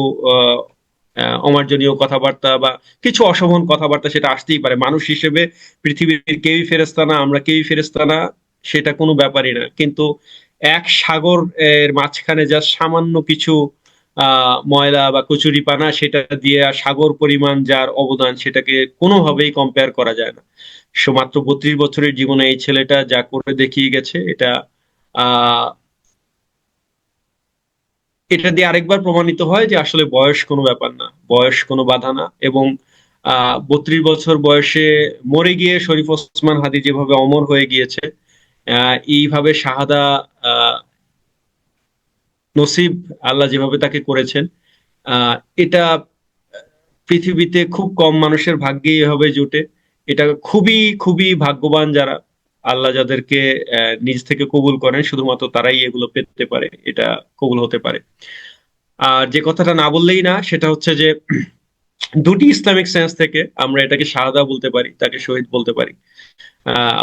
অমার্জনীয় কথাবার্তা বা কিছু অশোভন কথাবার্তা সেটা আসতেই পারে। মানুষ হিসেবে পৃথিবীর কেউই ফেরেশতা না, আমরা কেউই ফেরেশতা না, সেটা কোনো ব্যাপারই না। কিন্তু এক সাগর এর মাঝখানে যা সামান্য কিছু ময়লা বা কচুরিপানা, সেটা দিয়ে আর সাগর পরিমাণ যার অবদান, সেটাকে কোনোভাবেই কম্পেয়ার করা যায় না। সে মাত্র 32 বছরের জীবনে এই ছেলেটা যা করে দেখিয়ে গেছে, এটা দিয়ে আরেকবার প্রমাণিত হয় যে আসলে বয়স কোনো ব্যাপার না, বয়স কোনো বাধা না। এবং 32 বছর বয়সে মরে গিয়ে শরীফ ওসমান হাদী যেভাবে অমর হয়ে গিয়েছে, এইভাবে শাহাদা নসিব আল্লাহ যেভাবে তাকে করেছেন, এটা পৃথিবীতে খুব কম মানুষের ভাগ্যেই এভাবে জুটে। এটা খুবই খুবই ভাগ্যবান যারা, আল্লাহ যাদেরকে নিজ থেকে কবুল করেন, শুধুমাত্র তারাই এগুলো পেতে পারে, এটা কবুল হতে পারে। আর যে কথাটা না বললেই না, সেটা হচ্ছে যে দুটি ইসলামিক সেন্স থেকে আমরা এটাকে শাহাদা বলতে পারি, তাকে শহীদ বলতে পারি।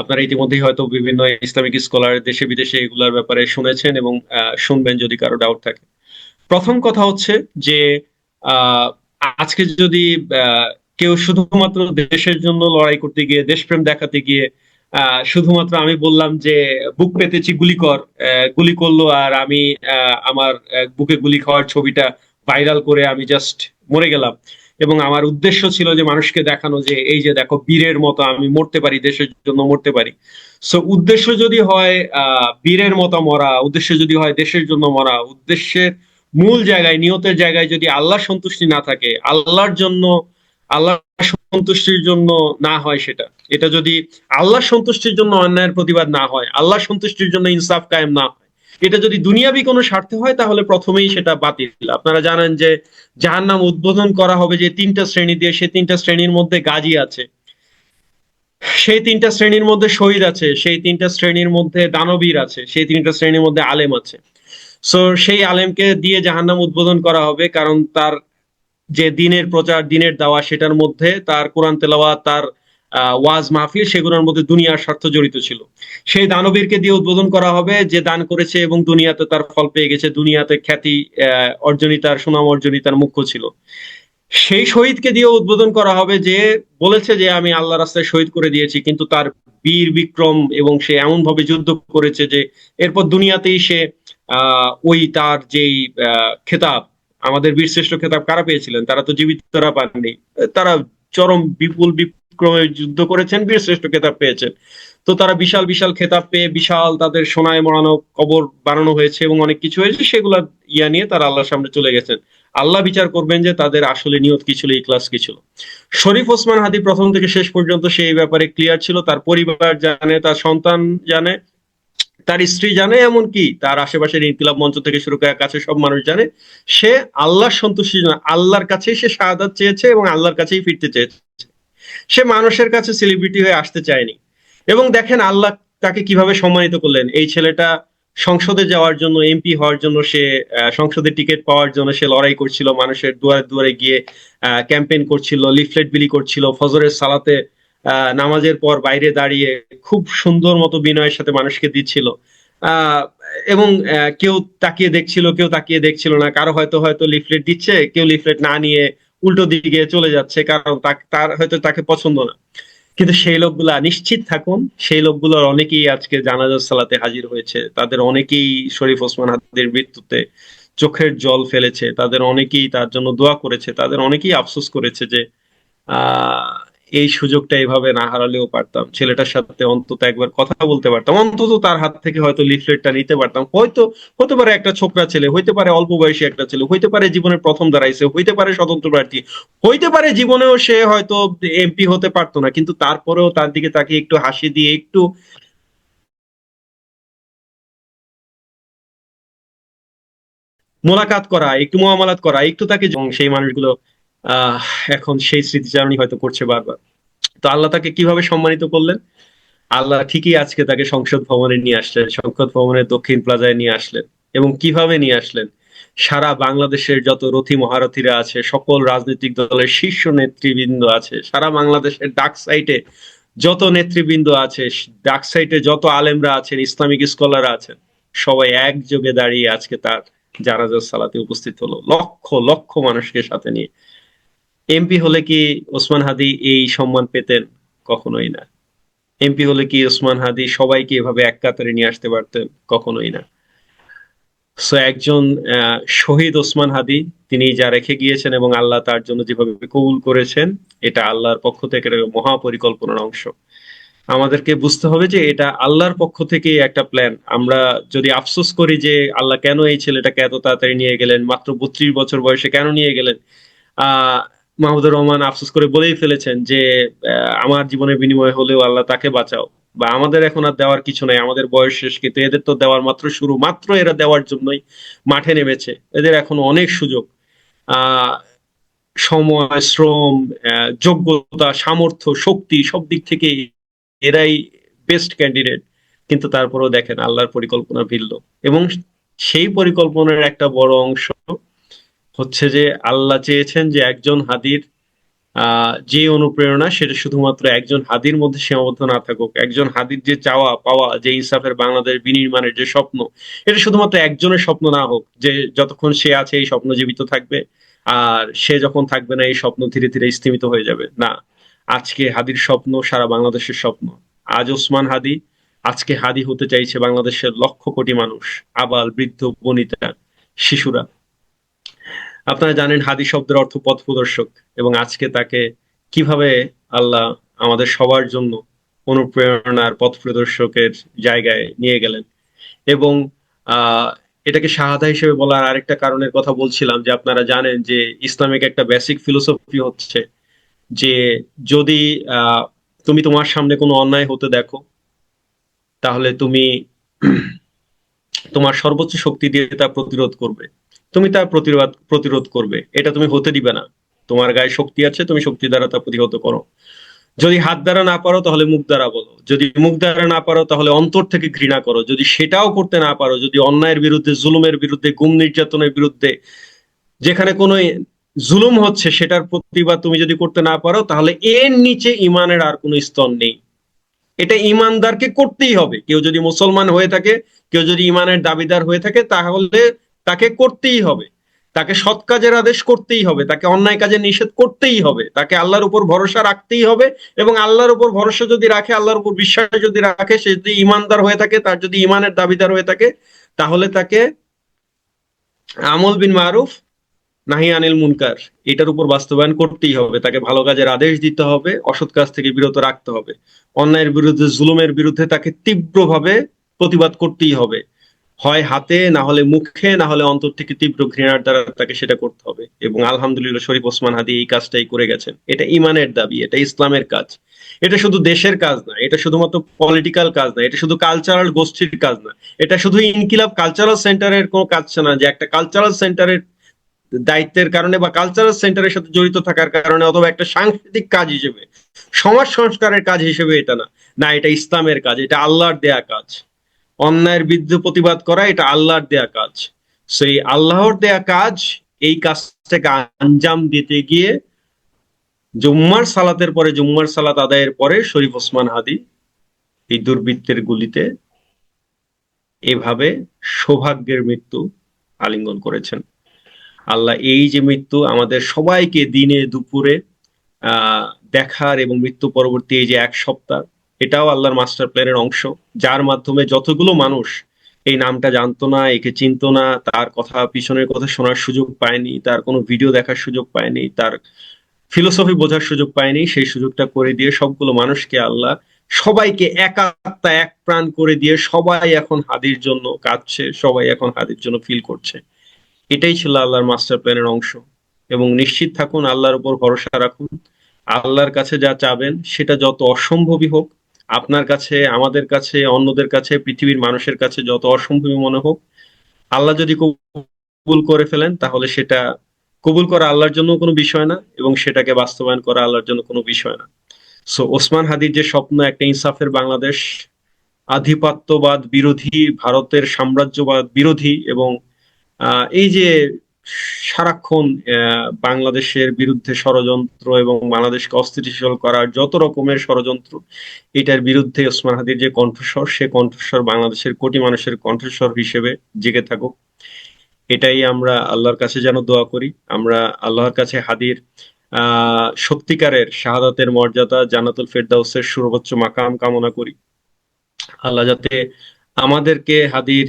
আপনারা ইতিমধ্যেই হয়তো বিভিন্ন ইসলামিক স্কলার দেশে বিদেশে এগুলোর ব্যাপারে শুনেছেন এবং শুনবেন যদি কারো ডাউট থাকে। প্রথম কথা হচ্ছে যে আজকে যদি কেউ শুধুমাত্র দেশের জন্য লড়াই করতে গিয়ে, দেশপ্রেম দেখাতে গিয়ে, শুধুমাত্র আমি বললাম যে বুক পেতেছি, গুলি করলো, আর আমি আমার বুকে গুলি খাওয়ার ছবিটা ভাইরাল করে আমি জাস্ট মরে গেলাম, এবং আমার উদ্দেশ্য ছিল যে মানুষকে দেখানো যে এই যে দেখো, বীরের মতো আমি মরতে পারি, দেশের জন্য মরতে পারি। সো উদ্দেশ্য যদি হয় বীরের মতো মরা, উদ্দেশ্য যদি হয় দেশের জন্য মরা, উদ্দেশ্যের মূল জায়গায়, নিয়তের জায়গায় যদি আল্লাহ সন্তুষ্টি না থাকে, আল্লাহর জন্য, আল্লাহ সন্তুষ্টির জন্য না হয়, এটা যদি আল্লাহ সন্তুষ্টির জন্য অন্যায়ের প্রতিবাদ না হয়, আল্লাহ সন্তুষ্টির জন্য ইনসাফ কায়েম না হয়, এটা যদি দুনিয়াবি কোনো স্বার্থে হয়, তাহলে প্রথমেই সেটা বাতিল। আপনারা জানেন যে জাহান্নাম উদ্বোধন করা হবে যে 3টা শ্রেণী দিয়ে, সেই 3টা শ্রেণীর মধ্যে গাজী আছে, সেই 3টা শ্রেণীর মধ্যে শহীদ আছে, সেই 3টা শ্রেণীর মধ্যে দানবীর আছে, সেই 3টা শ্রেণীর মধ্যে আলেম আছে। সো সেই আলেমকে দিয়ে জাহান্নাম উদ্বোধন করা হবে, কারণ তার যে দিনের প্রচার, দিনের দাওয়া, সেটার মধ্যে তার কোরআন তেলাওয়াত, তার ওয়াজ মাহফিল, সেগুলোর মধ্যে দুনিয়ার স্বার্থ জড়িত ছিল। সেই দানবীরকে দিয়ে উদ্বোধন করা হবে যে দান করেছে এবং দুনিয়াতে তার ফল পেয়ে গেছে, দুনিয়াতে খ্যাতি অর্জনিতার, সুনাম অর্জনিতার মুখ্য ছিল। সেই শহীদকে দিয়ে উদ্বোধন করা হবে যে বলেছে যে আমি আল্লাহ রাস্তায় শহীদ করে দিয়েছি, কিন্তু তার বীর বিক্রম এবং সে এমন ভাবে যুদ্ধ করেছে যে এরপর দুনিয়াতেই সে ওই তার যেই খেতাব, আমাদের বীরশ্রেষ্ঠ খেতাব কারা পেয়েছিলেন? তারা তো জীবিতরা পাননি, তারা চরম বিপুল বিক্রমে যুদ্ধ করেছেন, বীরশ্রেষ্ঠ খেতাব পেয়েছেন। তো তারা বিশাল বিশাল খেতাব পেয়ে বিশাল তাদের সোনায় মোড়ানো কবর বানানো হয়েছে এবং অনেক কিছু হয়েছে, সেগুলা ইয়া নিয়ে তারা আল্লাহর সামনে চলে গেছেন। আল্লাহ বিচার করবেন যে তাদের আসলে নিয়ত কি ছিল, ইখলাস কি ছিল। শরীফ ওসমান হাদী প্রথম থেকে শেষ পর্যন্ত সেই ব্যাপারে ক্লিয়ার ছিল, তার পরিবার জানে, তার সন্তান জানে, তার স্ত্রী জানে, এমনকি তার আশেপাশের ইনকিলাব মঞ্চ থেকে শুরু করে কাছে সব মানুষ জানে সে আল্লাহর সন্তুষ্টির জন্য আল্লাহর কাছেই সে শাহাদাত চেয়েছে এবং আল্লাহর কাছেই ফিরতে চেয়েছে। সে মানুষের কাছে সেলিব্রিটি হয়ে আসতে চায়নি। এবং দেখেন আল্লাহ তাকে কিভাবে সম্মানিত করলেন। এই ছেলেটা সংসদে যাওয়ার জন্য, এমপি হওয়ার জন্য, সে সংসদে টিকিট পাওয়ার জন্য সে লড়াই করছিল, মানুষের দুয়ারে দুয়ারে গিয়ে ক্যাম্পেইন করছিল, লিফলেট বিলি করছিল, ফজরের সালাতে নামাজের পর বাইরে দাঁড়িয়ে খুব সুন্দর মতো বিনয়ের সাথে মানুষকে দিচ্ছিল। এবং কেউ তাকিয়ে দেখছিল, কেউ তাকিয়ে দেখছিল না, কারো হয়তো হয়তো লিফলেট দিচ্ছে, কেউ লিফলেট না নিয়ে উল্টো দিকে চলে যাচ্ছে, কারণ তার হয়তো তাকে পছন্দ না। কিন্তু সেই লোকগুলা নিশ্চিত থাকুন, সেই লোকগুলোর অনেকেই আজকে জানাজার সালাতে হাজির হয়েছে, তাদের অনেকেই শরীফ ওসমান হাদীর মৃত্যুতে চোখের জল ফেলেছে, তাদের অনেকেই তার জন্য দোয়া করেছে, তাদের অনেকেই আফসোস করেছে যে আহ এই সুযোগটা এভাবে না হারালেও পারতাম, ছেলেটার সাথে অন্তত একবার কথা বলতে পারতাম, অন্তত তার হাত থেকে হয়তো লিফলেটটা নিতে পারতাম। হয়তো হতে পারে একটা ছোকরা ছেলে, হইতে পারে অল্প বয়সী একটা ছেলে, হইতে পারে জীবনের প্রথম দাঁড়াইছে, হইতে পারে স্বতন্ত্র প্রার্থী, হইতে পারে জীবনেও সে হয়তো এমপি হতে পারতো না, কিন্তু তারপরেও তার দিকে তাকে একটু হাসি দিয়ে, একটু মোলাকাত করা, একটু মুআমালাত করা, একটু তাকে, সেই মানুষগুলো আহ এখন সেই স্মৃতিচারণই হয়তো করছে বারবার। তো আল্লাহ তাকে কিভাবে সম্মানিত করলেন? আল্লাহ ঠিকই আজকে তাকে সংসদ ভবনে নিয়ে আসলেন, সংসদ ভবনের দক্ষিণ প্লাজায় নিয়ে আসলেন। এবং কিভাবে নিয়ে আসলেন? সারা বাংলাদেশের যত রথী মহারথীরা আছে, সকল রাজনৈতিক দলের শীর্ষ নেতৃবৃন্দ আছে, সারা বাংলাদেশের ডাক সাইটে যত নেতৃবৃন্দ আছে, ডাক সাইটে যত আলেমরা আছেন, ইসলামিক স্কলাররা আছেন, সবাই একযোগে দাঁড়িয়ে আজকে তার জানাজার সালাতে উপস্থিত হলো, লক্ষ লক্ষ মানুষকে সাথে নিয়ে। এমপি হলে কি ওসমান হাদী এই সম্মান পেতেন? কখনোই না। এমপি হলে কি ওসমান হাদী সবাইকে এভাবে এক কাতারে নিয়ে আসতে পারতেন? কখনোই না। সো একজন শহীদ ওসমান হাদী, তিনি যা রেখে গিয়েছেন এবং আল্লাহ তার জন্য যেভাবে কবুল করেছেন, এটা আল্লাহর পক্ষ থেকে মহা পরিকল্পনার অংশ। আমাদেরকে বুঝতে হবে যে এটা আল্লাহর পক্ষ থেকে একটা প্ল্যান। আমরা যদি আফসোস করি যে আল্লাহ কেন এই ছেলেটাকে এত তাড়াতাড়ি নিয়ে গেলেন, মাত্র 32 বছর বয়সে কেন নিয়ে গেলেন, আহ মাহমুদুর রহমান আফসোস করে বলেই ফেলেছেন যে আমার জীবনের বিনিময়ে হলেও আল্লাহ তাকে বাঁচাও, বা আমাদের এখন আর দেওয়ার কিছু নাই, আমাদের বয়স শেষ, কিন্তু এদের তো দেওয়ার মাত্র শুরু, মাত্র এরা দেওয়ার জন্যই মাঠে নেমেছে, এদের এখন অনেক সুযোগ, আহ সময়, শ্রম, যোগ্যতা, সামর্থ্য, শক্তি, সব দিক থেকে এরাই বেস্ট ক্যান্ডিডেট। কিন্তু তারপরেও দেখেন আল্লাহর পরিকল্পনা ভিন্ন, এবং সেই পরিকল্পনার একটা বড় অংশ হচ্ছে যে আল্লাহ চেয়েছেন যে একজন হাদীর যে অনুপ্রেরণা, সেটা শুধুমাত্র একজন হাদীর মধ্যে সীমাবদ্ধ না থাকুক। একজন হাদীর যে চাওয়া পাওয়া, যে ইনসাফের বাংলাদেশ বিনির্মাণের যে স্বপ্ন, এটা শুধুমাত্র একজনের স্বপ্ন না হোক, যে যতক্ষণ সে আছে এই স্বপ্ন জীবিত থাকবে, আর সে যখন থাকবে না এই স্বপ্ন ধীরে ধীরে স্থিমিত হয়ে যাবে। না, আজকে হাদীর স্বপ্ন সারা বাংলাদেশের স্বপ্ন। আজ ওসমান হাদী, আজকে হাদী হতে চাইছে বাংলাদেশের লক্ষ কোটি মানুষ, আবাল বৃদ্ধ বনিতা শিশুরা। আপনারা জানেন হাদী শব্দের অর্থ পথ প্রদর্শক, এবং আজকে তাকে কিভাবে আল্লাহ আমাদের সবার জন্য অনুপ্রেরণার পথ প্রদর্শকের জায়গায় নিয়ে গেলেন। এবং এটাকে শাহাদা হিসেবে বলার আরেকটা কারণের কথা বলছিলাম, যে আপনারা জানেন যে ইসলামিক একটা বেসিক ফিলোসফি হচ্ছে যে যদি তুমি তোমার সামনে কোনো অন্যায় হতে দেখো, তাহলে তুমি তোমার সর্বোচ্চ শক্তি দিয়ে তা প্রতিরোধ করবে, তুমি তা প্রতিরোধ করবে, এটা তুমি হতে দিবে না। তোমার গায়ে শক্তি আছে, তুমি শক্তি দ্বারা তা প্রতিহত করো। যদি হাত দ্বারা না পারো তাহলে মুখ দ্বারা বলো, যদি মুখ দ্বারা না পারো তাহলে অন্তর থেকে ঘৃণা করো, যদি সেটাও করতে না পারো, যদি অন্যায়ের বিরুদ্ধে, জুলুমের বিরুদ্ধে, গুম নির্যাতনের বিরুদ্ধে, যেখানে কোনো জুলুম হচ্ছে সেটার প্রতিবাদ তুমি যদি করতে না পারো, তাহলে এর নিচে ইমানের আর কোনো স্তর নেই। এটা ইমানদারকে করতেই হবে। কেউ যদি মুসলমান হয়ে থাকে, কেউ যদি ইমানের দাবিদার হয়ে থাকে, তাহলে তাকে করতেই হবে। তাকে সৎ কাজের আদেশ করতেই হবে, তাকে অন্যায় কাজে নিষেধ করতেই হবে, তাকে আল্লাহর উপর ভরসা রাখতেই হবে। এবং আল্লাহর উপর ভরসা যদি রাখে, আল্লাহর উপর বিশ্বাস যদি রাখে, সে যদি ইমানদার হয়ে থাকে, তার যদি ইমানের দাবিদার হয়ে থাকে, তাহলে তাকে আমল বিন মারুফ নাহি আনিল মুনকার এটার উপর বাস্তবায়ন করতেই হবে। তাকে ভালো কাজের আদেশ দিতে হবে, অসৎ কাজ থেকে বিরত রাখতে হবে, অন্যায়ের বিরুদ্ধে, জুলুমের বিরুদ্ধে তাকে তীব্রভাবে প্রতিবাদ করতেই হবে। হয় হাতে, না হলে মুখে, না হলে অন্তর থেকে তীব্র ঘৃণার দ্বারা তাকে সেটা করতে হবে। এবং আলহামদুলিল্লাহ শরীফ ওসমান হাদি এই কাজটাই করে গেছেন। এটা ইমানের দাবি, এটা ইসলামের কাজ। এটা শুধু দেশের কাজ না, এটা শুধুমাত্র পলিটিক্যাল কাজ না, এটা শুধু কালচারাল গোষ্ঠীর কাজ না, এটা শুধু ইনকিলাব কালচারাল সেন্টারের কোনো কাজ না যে একটা কালচারাল সেন্টারের দায়িত্বের কারণে বা কালচারাল সেন্টারের সাথে জড়িত থাকার কারণে, অথবা একটা সাংস্কৃতিক কাজ হিসেবে, সমাজ সংস্কারের কাজ হিসেবে এটা না। না, এটা ইসলামের কাজ, এটা আল্লাহর দেয়া কাজ। অন্যায়ের বিরুদ্ধে প্রতিবাদ করা এটা আল্লাহর দেয়া কাজ। সেই আল্লাহর দেয়া কাজ, এই কাজটাকে আঞ্জাম দিতে গিয়ে জুম্মার সালাতের পরে, জুম্মার সালাত আদায়ের পরে শরীফ ওসমান হাদি এই দুর্বৃত্তের গুলিতে এভাবে সৌভাগ্যের মৃত্যু আলিঙ্গন করেছেন। আল্লাহ এই যে মৃত্যু আমাদের সবাইকে দিনে দুপুরে দেখার, এবং মৃত্যু পরবর্তী এই যে 1 সপ্তাহ, এটাও আল্লাহর মাস্টার প্ল্যানের অংশ, যার মাধ্যমে যতগুলো মানুষ এই নামটা জানতো না, একে চিনতো না, তার কথা, পিছনের কথা শোনার সুযোগ পায়নি, তার কোনো ভিডিও দেখার সুযোগ পায়নি, তার ফিলোসফি বোঝার সুযোগ পায়নি, সেই সুযোগটা করে দিয়ে সবগুলো মানুষকে আল্লাহ সবাইকে এক আত্মা এক প্রাণ করে দিয়ে সবাই এখন হাদির জন্য কাঁদছে, সবাই এখন হাদির জন্য ফিল করছে। এটাই ছিল আল্লাহর মাস্টার প্ল্যানের অংশ। এবং নিশ্চিত থাকুন, আল্লাহর উপর ভরসা রাখুন। আল্লাহর কাছে যা চাবেন সেটা যত অসম্ভবই হোক, আপনার কাছে, আমাদের কাছে, অন্যদের কাছে, পৃথিবীর মানুষের কাছে যত অসম্ভবই মনে হোক, আল্লাহ যদি কবুল করে ফেলেন, তাহলে সেটা কবুল করা আল্লাহর জন্য কোনো বিষয় না, এবং সেটাকে বাস্তবায়ন করা আল্লাহর জন্য কোনো বিষয় না। সো ওসমান হাদির যে স্বপ্ন, একটা ইনসাফের বাংলাদেশ, আধিপত্যবাদ বিরোধী, ভারতের সাম্রাজ্যবাদ বিরোধী, এবং এই যে সারাক্ষণ বাংলাদেশের বিরুদ্ধে ষড়যন্ত্র এবং বাংলাদেশকে অস্থিতিশীল করার যত রকমের ষড়যন্ত্র, এটার বিরুদ্ধে ওসমান হাদির যে কণ্ঠস্বর, সে কণ্ঠস্বর বাংলাদেশের কোটি মানুষের কণ্ঠস্বর হিসেবে জেগে থাকুক। এটাই আমরা আল্লাহর কাছে যেন দোয়া করি। আমরা আল্লাহর কাছে হাদির সত্যিকারের শাহাদাতের মর্যাদা, জান্নাতুল ফেরদাউসের সর্বোচ্চ মাকাম কামনা করি। আল্লাহ যাতে আমাদেরকে হাদির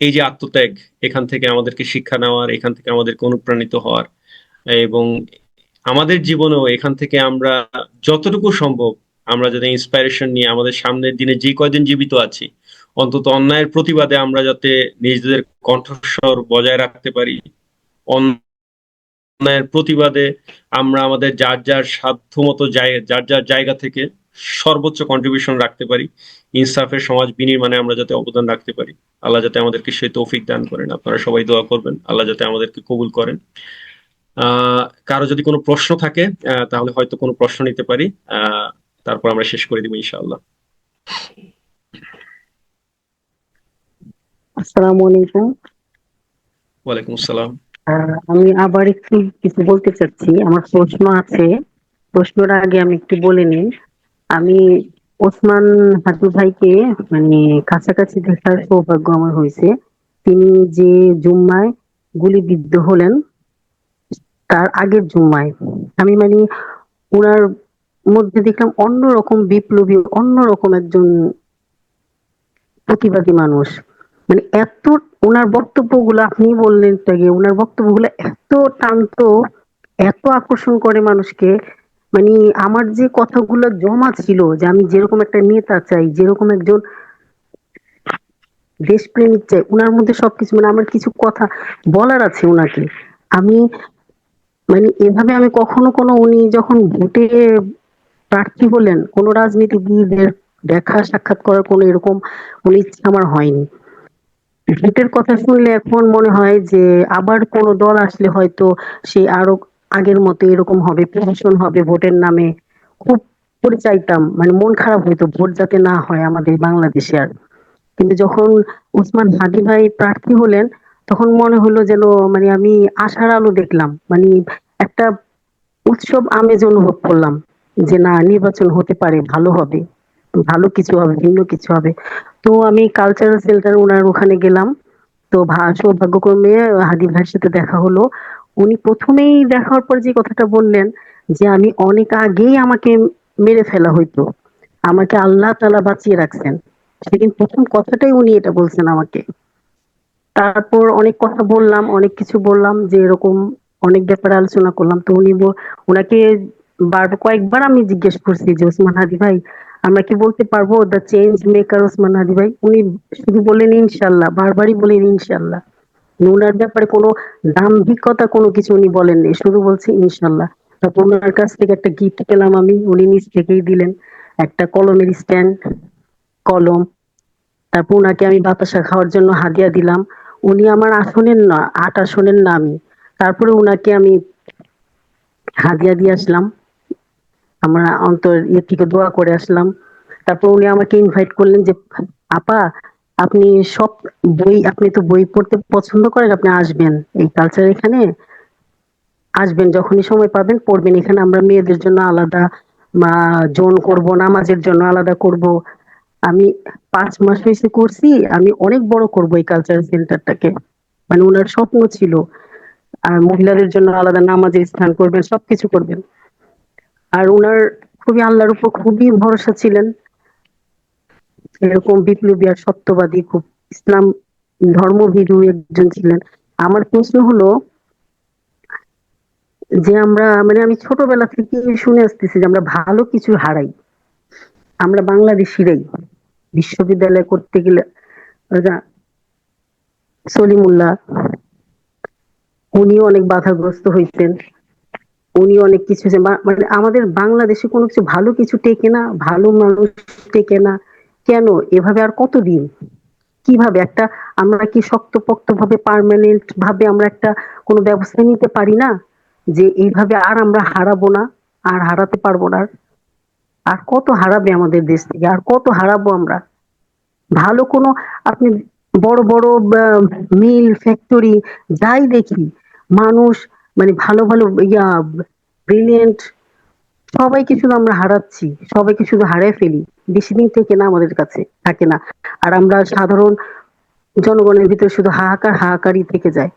এই যে আত্মত্যাগ, এখান থেকে আমাদেরকে শিক্ষা নেওয়ার, এখান থেকে আমাদেরকে অনুপ্রাণিত হওয়ার, এবং আমাদের জীবনেও এখান থেকে আমরা যতটুকু সম্ভব আমরা যাতে ইন্সপাইরেশন নিয়ে আমাদের সামনের দিনে যে কয়দিন জীবিত আছি, অন্তত অন্যায়ের প্রতিবাদে আমরা যাতে নিজেদের কণ্ঠস্বর বজায় রাখতে পারি। অন্যায়ের প্রতিবাদে আমরা আমাদের যার যার সাধ্যমতো যার যার জায়গা থেকে সর্বোচ্চ কন্ট্রিবিউশন রাখতে পারি। ইনসাফের সমাজ বিনির্মাণে আমরা যাতে অবদান রাখতে পারি। আল্লাহ যাতে আমাদেরকে সেই তৌফিক দান করেন। আপনারা সবাই দোয়া করবেন, আল্লাহ যাতে আমাদেরকে কবুল করেন। কারো যদি কোনো প্রশ্ন থাকে, তাহলে হয়তো কোনো প্রশ্ন নিতে পারি, তারপর আমরা শেষ করে দিব ইনশাআল্লাহ। আসসালামু আলাইকুম। ওয়ালাইকুম আসসালাম। আমি আবার একটু কিছু বলতে চাচ্ছি, আমার প্রশ্ন আছে। প্রশ্নটা আগে আমি একটু বলে নিই। আমি ওসমান হাদি ভাইকে মানে কাছাকাছি দেখার সৌভাগ্য আমার হয়েছে। তিনি যে জুম্মায় গুলিবিদ্ধ হলেন, তার আগের জুম্মায় আমি মানে ওনার মধ্যে দেখলাম অন্যরকম বিপ্লবী, অন্যরকম একজন প্রতিবাদী মানুষ। মানে এত ওনার বক্তব্যগুলো, আপনি বললেন আগে, ওনার বক্তব্যগুলো এত টানতো, এত আকর্ষণ করে মানুষকে। মানে আমার যে কথাগুলো জমা ছিল, যে আমি যেরকম একটা নেতা চাই, যেরকম একজন দেশপ্রেমিক চাই, ওনার মধ্যে সবকিছু, মানে আমার কিছু কথা বলার আছে ওনাকে। আমি মানে এভাবে আমি কখনো কোনো, উনি যখন ভোটে প্রার্থী হলেন, কোনো রাজনীতিবিদের দেখা সাক্ষাৎ করার কোনো এরকম কোনো ইচ্ছা আমার হয়নি। ভোটের কথা শুনলে এখন মনে হয় যে আবার কোন দল আসলে হয়তো সে আরো আগের মতো এরকম হবে, প্রহসন হবে ভোটের নামে। খুব করে চাইতাম, মানে মন খারাপ হইতো ভোট যাতে না হয় আমাদের বাংলাদেশে আর। কিন্তু যখন ওসমান হাদি ভাই প্রার্থী হলেন, তখন মনে হলো যেন মানে আমি আশার আলো দেখলাম, মানে একটা উৎসব আমেজ অনুভব করলাম যে না, নির্বাচন হতে পারে, ভালো হবে, ভালো কিছু হবে, ভিন্ন কিছু হবে। তো আমি কালচারাল সেন্টার ওনার ওখানে গেলাম। তো সৌভাগ্যক্রমে হাদি ভাইয়ের সাথে দেখা হলো। উনি প্রথমেই দেখা হওয়ার পর যে কথাটা বললেন যে আমি অনেক আগেই আমাকে মেরে ফেলা হইতো, আমাকে আল্লাহ তাআলা বাঁচিয়ে রাখছেন। সেদিন প্রথম কথাটাই উনি এটা বলছেন আমাকে। তারপর অনেক কথা বললাম, অনেক কিছু বললাম যে এরকম অনেক ব্যাপারে আলোচনা করলাম। তো উনাকে কয়েকবার আমি জিজ্ঞেস করছি যে ওসমান হাদি ভাই, আমরা কি বলতে পারবো দ্য চেঞ্জ মেকার ওসমান হাদি ভাই? উনি শুধু বললেন ইনশাল্লাহ, বারবারই বলেন ইনশাল্লাহ। উনার ব্যাপারে কোনো দাম্ভিকতা কোনো কিছু উনি বলেননি, শুধু বলছে ইনশাল্লাহ। তারপর উনার কাছ থেকে একটা গিফট পেলাম আমি, উনি নিজ থেকেই দিলেন একটা কলমের স্ট্যান্ড, কলম। তারপর উনাকে আমি বাতাসা খাওয়ার জন্য হাদিয়া দিলাম। উনি আমার আসনের না, ৮ আসনের না আমি। তারপরে উনাকে আমি হাদিয়া দিয়ে আসলাম, আমরা অন্তর ইয়ে থেকে দোয়া করে আসলাম। তারপর উনি আমাকে ইনভাইট করলেন যে আপা, আপনি সব আপনি তো বই পড়তে পছন্দ করেন, আপনি আসবেন এই কালচার এখানে, আসবেন যখনই সময় পাবেন পড়বেন। এখানে আমরা মেয়েদের জন্য আলাদা জোন করব, নামাজের জন্য আলাদা করব। আমি ৫ মাস হয়েছে করছি, আমি অনেক বড় করব এই কালচারাল সেন্টারটাকে। মানে উনার স্বপ্ন ছিল আর মহিলাদের জন্য আলাদা নামাজের স্থান করবেন, সবকিছু করবেন। আর উনার খুবই আল্লাহর উপর খুবই ভরসা ছিলেন, এরকম বিপ্লবী আর সত্যবাদী, খুব ইসলাম ধর্মভীরু একজন ছিলেন। আমার প্রশ্ন হলো যে আমরা মানে আমি ছোটবেলা থেকে শুনে আসতেছি যে আমরা ভালো কিছু হারাই, আমরা বাংলাদেশিরাই। বিশ্ববিদ্যালয় করতে গেলে সলিমুল্লাহ, উনিও অনেক বাধাগ্রস্ত হয়েছেন, উনি অনেক কিছু মানে আমাদের বাংলাদেশে কোনো কিছু ভালো কিছু টেকে না, ভালো মানুষ টেকে না কেন? এভাবে আর কতদিন? কিভাবে একটা, আমরা কি শক্তপোক্ত ভাবে পার্মানেন্ট ভাবে আমরা একটা কোনো ব্যবস্থা নিতে পারি না যে এইভাবে আর আমরা হারাবো না, আর হারাতে পারবো না? আর কত হারাবে আমাদের দেশ থেকে, আর কত হারাবো আমরা? ভালো কোনো, আপনি বড় বড় মিল ফ্যাক্টরি যাই দেখি, মানুষ মানে ভালো ভালো ব্রিলিয়েন্ট সবাইকে শুধু আমরা হারাচ্ছি, সবাইকে শুধু হারিয়ে ফেলি, বেশি দিন থেকে না, আমাদের কাছে থাকে না। আর আমরা সাধারণ জনগণের ভিতরে শুধু হাহাকার হাহাকারই থেকে যায়।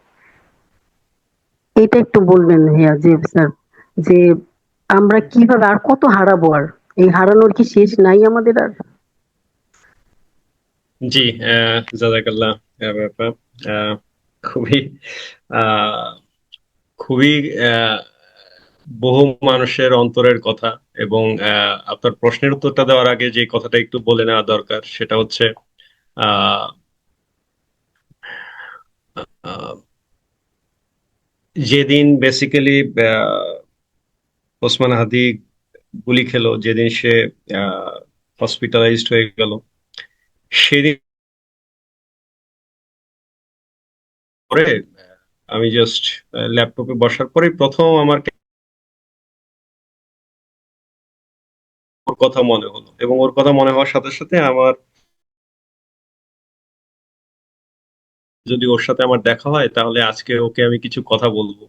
এটা একটু বলবেন ভাইয়া যে স্যার, যে আমরা কিভাবে আর কত হারাবো? আর এই হারানোর কি শেষ নাই আমাদের আর? জি, জাযাকাল্লাহ ব্যাপার খুবই আহ খুবই আহ বহু মানুষের অন্তরের কথা। এবং আপনার প্রশ্নের উত্তরটা দেওয়ার আগে যে কথাটা একটু বলে নেওয়া দরকার সেটা হচ্ছে আহ আহ, যেদিন বেসিক্যালি ওসমান হাদি গুলি খেলো, যেদিন সে হসপিটালাইজড হয়ে গেল, সেদিন পরে আমি জাস্ট ল্যাপটপে বসার পরে প্রথম আমার ওর কথা মনে হলো, এবং ওর কথা মনে হওয়ার সাথে সাথে আমার, যদি ওর সাথে আমার দেখা হয় তাহলে আজকে ওকে আমি কিছু কথা বলবো।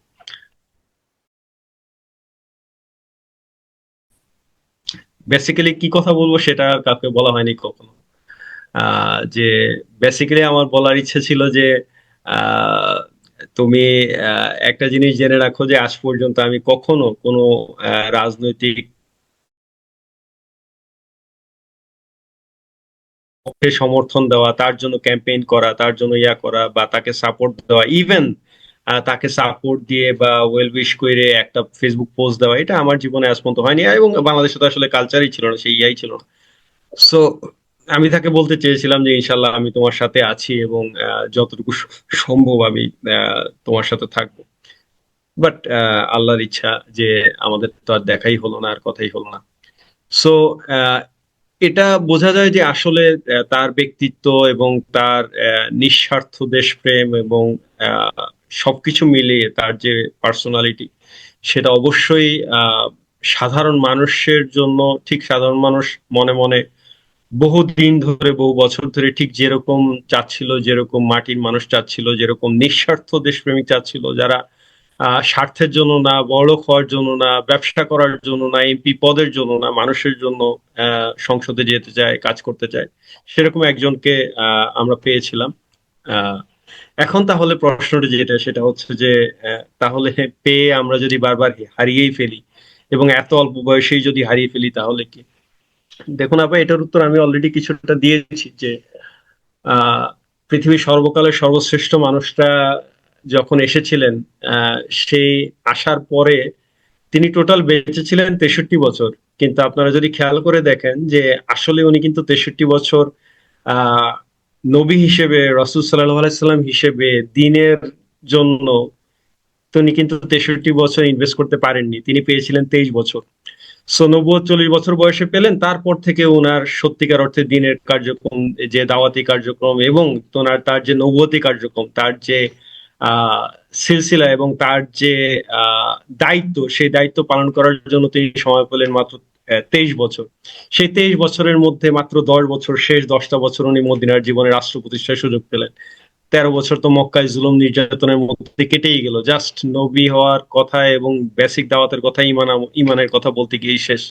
বেসিক্যালি কি কথা বলবো সেটা আর কাউকে বলা হয়নি কখনো। যে বেসিক্যালি আমার বলার ইচ্ছে ছিল যে আহ, তুমি একটা জিনিস জেনে রাখো যে আজ পর্যন্ত আমি কখনো কোনো রাজনৈতিক পক্ষে সমর্থন দেওয়া, তার জন্য ক্যাম্পেইন করা, তার জন্য ইয়া করা, বা তাকে সাপোর্ট দেওয়া, ইভেন তাকে সাপোর্ট দিয়ে বা ওয়েল উইশ করে একটা ফেসবুক পোস্ট দেওয়া, এটা আমার জীবনে আজ পর্যন্ত হয়নি। এবং বাংলাদেশে তো আসলে কালচারই ছিল না, সেই ইয়াই ছিল না। সো আমি তাকে বলতে চেয়েছিলাম যে ইনশাল্লাহ আমি তোমার সাথে আছি, এবং যতটুকু সম্ভব আমি তোমার সাথে থাকবো। বাট আল্লাহর ইচ্ছা যে আমাদের তো আর দেখাই হলো না, আর কথাই হলো না। সো এটা বোঝা যায় যে আসলে তার ব্যক্তিত্ব এবং তার নিঃস্বার্থ দেশপ্রেম এবং আহ, সবকিছু মিলিয়ে তার যে পার্সোনালিটি, সেটা অবশ্যই সাধারণ মানুষের জন্য, ঠিক সাধারণ মানুষ মনে মনে বহুদিন ধরে, বহু বছর ধরে ঠিক যেরকম চাচ্ছিল, যেরকম মাটির মানুষ চাচ্ছিল, যেরকম নিঃস্বার্থ দেশপ্রেমিক চাচ্ছিল, যারা স্বার্থের জন্য না, বড়লোক হওয়ার জন্য না, ব্যবসা করার জন্য না, এমপি পদের জন্য না, মানুষের জন্য সংসদে যেতে চায়, কাজ করতে চায়, সেরকম একজনকে আমরা পেয়েছিলাম। আহ, এখন তাহলে প্রশ্নটা যেটা, সেটা হচ্ছে যে তাহলে পেয়ে আমরা যদি বারবার হারিয়েই ফেলি এবং এত অল্প বয়সেই যদি হারিয়ে ফেলি তাহলে কি? দেখুন আপা, এটার উত্তর আমি অলরেডি কিছুটা দিয়েছি যে আহ পৃথিবীর সর্বকালের সর্বশ্রেষ্ঠ মানুষটা যখন এসেছিলেন, সেই আসার পরে তিনি টোটাল বেঁচে ছিলেন 63 বছর। কিন্তু আপনারা যদি খেয়াল করে দেখেন যে আসলে উনি কিন্তু 63 বছর আহ নবী হিসেবে, রাসূল সাল্লাল্লাহু আলাইহি সাল্লাম হিসেবে দিনের জন্য তিনি কিন্তু 63 বছর ইনভেস্ট করতে পারেননি, তিনি পেয়েছিলেন 23 বছর। সো নবুয়ত 40 বছর বয়সে পেলেন, তারপর থেকে ওনার সত্যিকার অর্থে দিনের কার্যক্রম, যে দাওয়াতি কার্যক্রম এবং তার যে নবুয়তি কার্যক্রম, তার যে আহ সিলসিলা এবং তার যে আহ দায়িত্ব, সেই দায়িত্ব পালন করার জন্য তিনি সময় পেলেন মাত্র 23 বছর। সেই 23 বছরের মধ্যে মাত্র 10 বছর, শেষ 10টা বছর উনি মদিনার জীবনে রাষ্ট্র প্রতিষ্ঠার সুযোগ পেলেন। 13 বছর তো মক্কায় জুলুম নির্যাতনের মধ্যে কেটেই গেল, জাস্ট নবী হওয়ার কথা এবং বেসিক দাওয়াতের কথা, ইমানের কথা বলতে গিয়েই শেষ।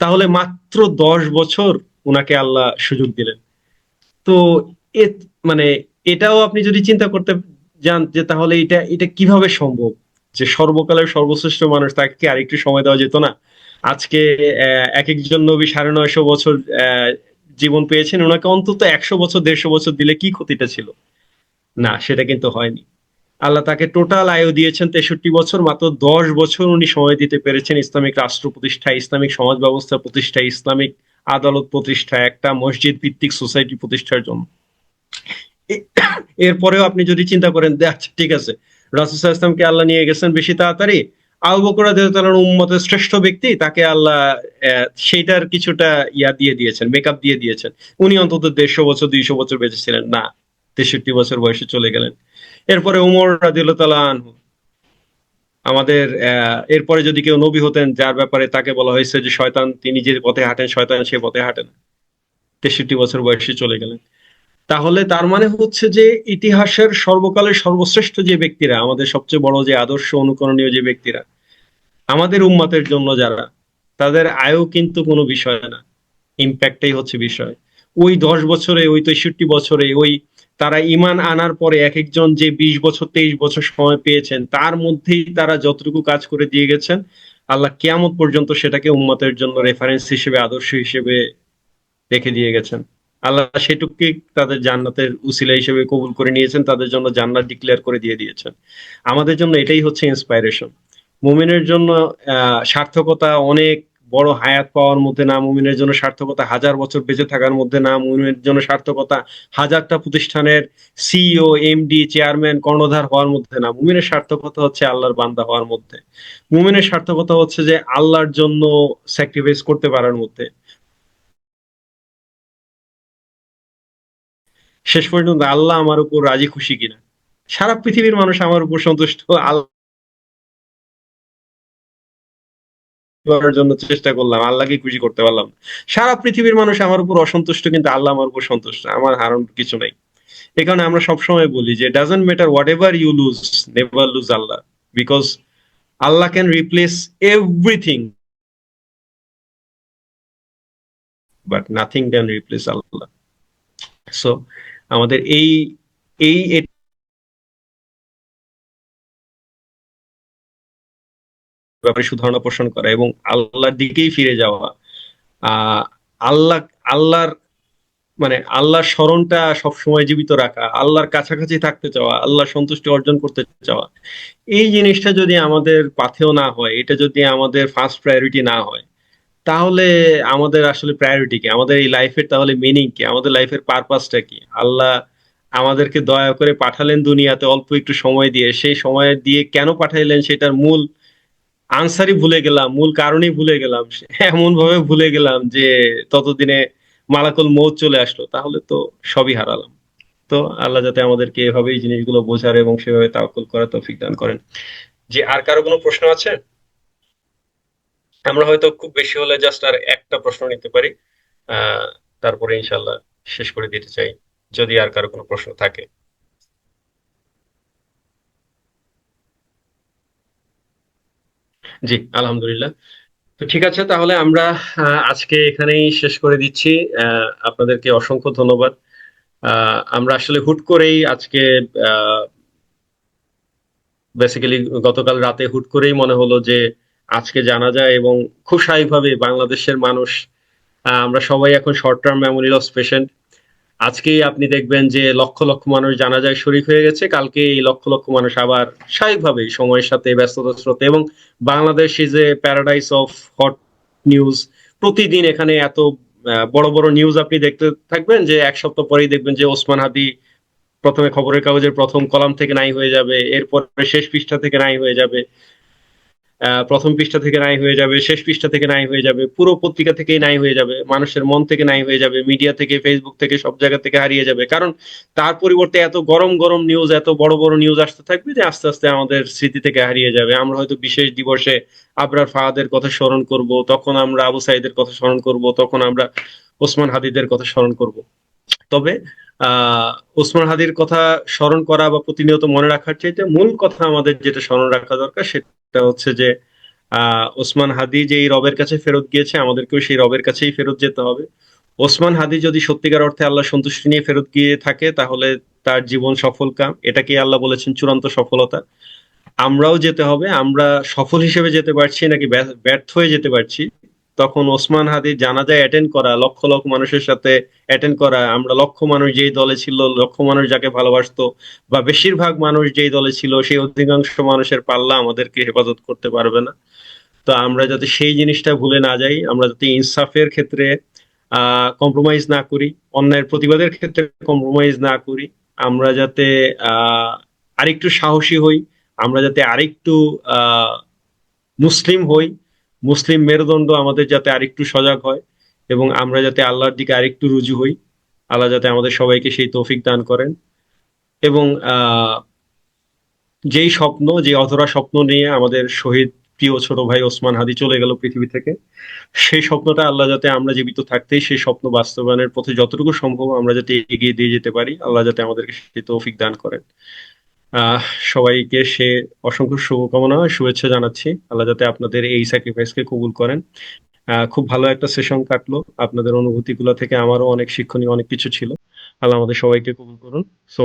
তাহলে মাত্র 10 বছর উনাকে আল্লাহ সুযোগ দিলেন। তো এ মানে এটাও আপনি যদি চিন্তা করতে যান যে তাহলে এটা এটা কিভাবে সম্ভব যে সর্বকালের সর্বশ্রেষ্ঠ মানুষ, তাকে কি আরেকটু সময় দেওয়া যেত না? আজকে এক একজন নবী 950 বছর আহ জীবন পেয়েছেন, ওনাকে অন্তত 100 বছর, 150 বছর দিলে কি ক্ষতিটা ছিল? না, সেটা কিন্তু হয়নি। আল্লাহ তাকে টোটাল আয়ু দিয়েছেন 63 বছর, মাত্র 10 বছর উনি সময় দিতে পেরেছেন ইসলামিক রাষ্ট্র প্রতিষ্ঠায়, ইসলামিক সমাজ ব্যবস্থা প্রতিষ্ঠায়, ইসলামিক আদালত প্রতিষ্ঠায়, একটা মসজিদ ভিত্তিক সোসাইটি প্রতিষ্ঠার জন্য। এরপরেও আপনি যদি চিন্তা করেন যে আচ্ছা ঠিক আছে, রাসূল সাল্লাল্লাহু আলাইহি ওয়াসাল্লামকে আল্লাহ নিয়ে গেছেন বেশি তাড়াতাড়ি, আবু বকর রাদিয়াল্লাহু তাআলার উম্মতের শ্রেষ্ঠ ব্যক্তি, তাকে আল্লাহ সেইটার কিছুটা দিয়ে দিয়েছেন, মেকআপ দিয়ে দিয়েছেন। উনি অন্তত 150 বছর, 200 বছর বেঁচে ছিলেন না, 63 বছর বয়সে চলে গেলেন। এরপরে উমর রাদিয়াল্লাহু তাআলা আনহু, আমাদের এরপরে যদি কেউ নবী হতেন যার ব্যাপারে তাকে বলা হয়েছে যে শয়তান, তিনি যে পথে হাঁটেন শয়তান সে পথে হাঁটে না, 63 বছর বয়সে চলে গেলেন। তাহলে তার মানে হচ্ছে যে ইতিহাসের সর্বকালের সর্বশ্রেষ্ঠ যে ব্যক্তিরা, আমাদের সবচেয়ে বড় যে আদর্শ অনুকরণীয় যে ব্যক্তিরা, আমাদের উম্মতের জন্য যারা, তাদের আয়ু কিন্তু কোনো বিষয় না, ইম্প্যাক্টটাই হচ্ছে বিষয়। ওই 10 বছরে, ওই 63 বছরে, ওই তারা ইমান আনার পরে এক একজন যে 20 বছর, 23 বছর সময় পেয়েছেন, তার মধ্যেই তারা যতটুকু কাজ করে দিয়ে গেছেন, আল্লাহ কিয়ামত পর্যন্ত সেটাকে উম্মতের জন্য রেফারেন্স হিসেবে, আদর্শ হিসেবে রেখে দিয়ে গেছেন। আল্লাহ সেটুকুকে তাদের জান্নাতের উসিলা হিসেবে কবুল করে নিয়েছেন, তাদের জন্য জান্নাত ডিক্লেয়ার করে দিয়ে দিয়েছেন। আমাদের জন্য এটাই হচ্ছে ইন্সপাইরেশন। মুমিনের জন্য সার্থকতা অনেক বড় হায়াত পাওয়ার মধ্যে না, মুমিনের জন্য সার্থকতা 1000 বছর বেঁচে থাকার মধ্যে না, মুমিনের জন্য সার্থকতা 1000টা প্রতিষ্ঠানের সিইও, এমডি, চেয়ারম্যান, কর্ণধার হওয়ার মধ্যে না, মুমিনের সার্থকতা হচ্ছে আল্লাহর বান্দা হওয়ার মধ্যে। মুমিনের সার্থকতা হচ্ছে যে আল্লাহর জন্য স্যাক্রিফাইস করতে পারার মধ্যে। শেষ পর্যন্ত আল্লাহ আমার উপর রাজি খুশি কিনা, সারা পৃথিবীর মানুষ আমার উপর সন্তুষ্ট, আল্লাহ করার জন্য চেষ্টা করলাম, আল্লাহকে খুশি করতে পারলাম না। সারা পৃথিবীর মানুষ আমার উপর অসন্তুষ্ট, কিন্তু আল্লাহ আমার উপর সন্তুষ্ট, আমার হারানোর কিছু নাই। এই কারণে আমরা সবসময় বলি যে doesn't matter whatever you lose, never lose Allah, because Allah can replace everything, but nothing can replace Allah. So আমাদের এই এই ব্যাপারে সুধারণা পোষণ করা এবং আল্লাহর দিকেই ফিরে যাওয়া, আহ আল্লাহ আল্লাহর আল্লাহর স্মরণটা সবসময় জীবিত রাখা, আল্লাহর কাছাকাছি থাকতে চাওয়া, আল্লাহর সন্তুষ্টি অর্জন করতে চাওয়া, এই জিনিসটা যদি আমাদের পাথেও না হয়, এটা যদি আমাদের ফার্স্ট প্রায়োরিটি না হয়, তাহলে আমাদের আসলে প্রায়োরিটি কি, আমাদের এই লাইফের তাহলে মিনিং কি, আমাদের লাইফের পারপাসটা কি? আল্লাহ আমাদেরকে দয়া করে পাঠালেন দুনিয়াতে অল্প একটু সময় দিয়ে, সেই সময় দিয়ে কেন পাঠাইলেন সেটার মূল আনসারই ভুলে গেলাম, মূল কারণই ভুলে গেলাম, এমন ভাবে ভুলে গেলাম যে ততদিনে মালাকুল মৌত চলে আসলো, তাহলে তো সবই হারালাম। তো আল্লাহ যাতে আমাদেরকে এভাবে এই জিনিসগুলো বোঝার এবং সেভাবে তাওয়াক্কুল করার তৌফিক দান করেন। যে আর কারো কোনো প্রশ্ন আছে? আমরা হয়তো খুব বেশি হলে জাস্ট আর একটা প্রশ্ন নিতে পারি। আহ তারপরে ইনশাল্লাহ শেষ করে দিতে চাই, যদি আর কারো কোনো প্রশ্ন থাকে। জি, আলহামদুলিল্লাহ। তো ঠিক আছে, তাহলে আমরা আজকে এখানেই শেষ করে দিচ্ছি। আপনাদেরকে অসংখ্য ধন্যবাদ। আমরা আসলে হুট করেই আজকে বেসিক্যালি গতকাল রাতে হুট করেই মনে হলো যে আজকে জানা যায়, এবং খুব স্বাভাবিকভাবে বাংলাদেশের মানুষ, আমরা সবাই এখন short term memory loss patient. আজকেই আপনি দেখবেন যে লক্ষ লক্ষ মানুষ জানাজায় শরীক হয়ে গেছে, কালকে এই লক্ষ লক্ষ মানুষ আবার স্বাভাবিকভাবেই সময়ের সাথে ব্যস্ততার স্রোতে, এবং Bangladesh is a paradise of hot news. প্রতিদিন এখানে এত বড় বড় নিউজ আপনি দেখতে থাকবেন যে এক সপ্তাহ পরেই দেখবেন যে ওসমান হাদি প্রথমে খবরের কাগজের প্রথম কলাম থেকে নাই হয়ে যাবে, এরপরে শেষ পৃষ্ঠা থেকে নাই হয়ে যাবে, প্রথম পৃষ্ঠা থেকে নাই হয়ে যাবে, শেষ পৃষ্ঠা থেকে নাই হয়ে যাবে, পুরো পত্রিকা থেকেই নাই হয়ে যাবে, মানুষের মন থেকে নাই হয়ে যাবে, মিডিয়া থেকে, ফেসবুক থেকে, সব জায়গা থেকে হারিয়ে যাবে। কারণ তার পরিবর্তে এত গরম গরম নিউজ, এত বড় বড় নিউজ আসতে থাকবে যে আস্তে আস্তে আমাদের স্মৃতি থেকে হারিয়ে যাবে। আমরা হয়তো বিশেষ দিবসে আবরার ফাহাদের কথা স্মরণ করব, তখন আমরা আবু সাইদের কথা স্মরণ করব, তখন আমরা ওসমান হাদিদের কথা স্মরণ করব। তবে ওসমান হাদির কথা স্মরণ করা বা প্রতিনিয়ত মনে রাখার চাইতে মূল কথা আমাদের যেটা স্মরণ রাখা দরকার, সেটা হচ্ছে যে ওসমান হাদি যে এই রবের কাছে ফেরত গিয়েছে, আমাদেরকেও সেই রবের কাছেই ফেরত যেতে হবে। ওসমান হাদি যদি সত্যিকার অর্থে আল্লাহ সন্তুষ্টি নিয়ে ফেরত গিয়ে থাকে, তাহলে তার জীবন সফল কাম, এটাকে আল্লাহ বলেছেন চূড়ান্ত সফলতা। আমরাও যেতে হবে, আমরা সফল হিসেবে যেতে পারছি নাকি ব্যর্থ হয়ে যেতে পারছি, তখন ওসমান হাদির জানাজায় অ্যাটেন্ড করা, লক্ষ লক্ষ মানুষের সাথে অ্যাটেন্ড করা, আমরা লক্ষ মানুষ যেই দলে ছিল, লক্ষ মানুষ যাকে ভালোবাসতো, বা বেশিরভাগ মানুষ যেই দলে ছিল, সেই অধিকাংশ মানুষের পাল্লা আমাদেরকে হেফাজত করতে পারবে না। তো আমরা যাতে সেই জিনিসটা ভুলে না যাই, আমরা যাতে ইনসাফের ক্ষেত্রে কম্প্রোমাইজ না করি, অন্যায়ের প্রতিবাদের ক্ষেত্রে কম্প্রোমাইজ না করি, আমরা যাতে আরেকটু সাহসী হই, আমরা যাতে আরেকটু আহ মুসলিম হই, মুসলিম মেরুদণ্ড আমাদের যাতে আরেকটু সজাগ হয়, এবং আমরা যাতে আল্লাহর দিকে আরেকটু রুজু হই। আল্লাহ যাতে আমাদের সবাইকে সেই তৌফিক দান করেন। এবং যেই স্বপ্ন, যে অধরা স্বপ্ন নিয়ে আমাদের শহীদ প্রিয় ছোট ভাই ওসমান হাদি চলে গেল পৃথিবী থেকে, সেই স্বপ্নটা আল্লাহ যাতে আমরা জীবিত থাকতেই সেই স্বপ্ন বাস্তবায়নের পথে যতটুকু সম্ভব আমরা যাতে এগিয়ে দিয়ে যেতে পারি, আল্লাহ যাতে আমাদেরকে সেই তৌফিক দান করেন। আহ সবাইকে সে অসংখ্য শুভকামনা, শুভেচ্ছা জানাচ্ছি। আল্লাহ যাতে আপনাদের এই স্যাক্রিফাইসকে কবুল করেন। খুব ভালো একটা সেশন কাটলো, আপনাদের অনুভূতিগুলো থেকে আমারও অনেক শিক্ষণীয় অনেক কিছু ছিল। আল্লাহ আমাদের সবাইকে কবুল করুন। সো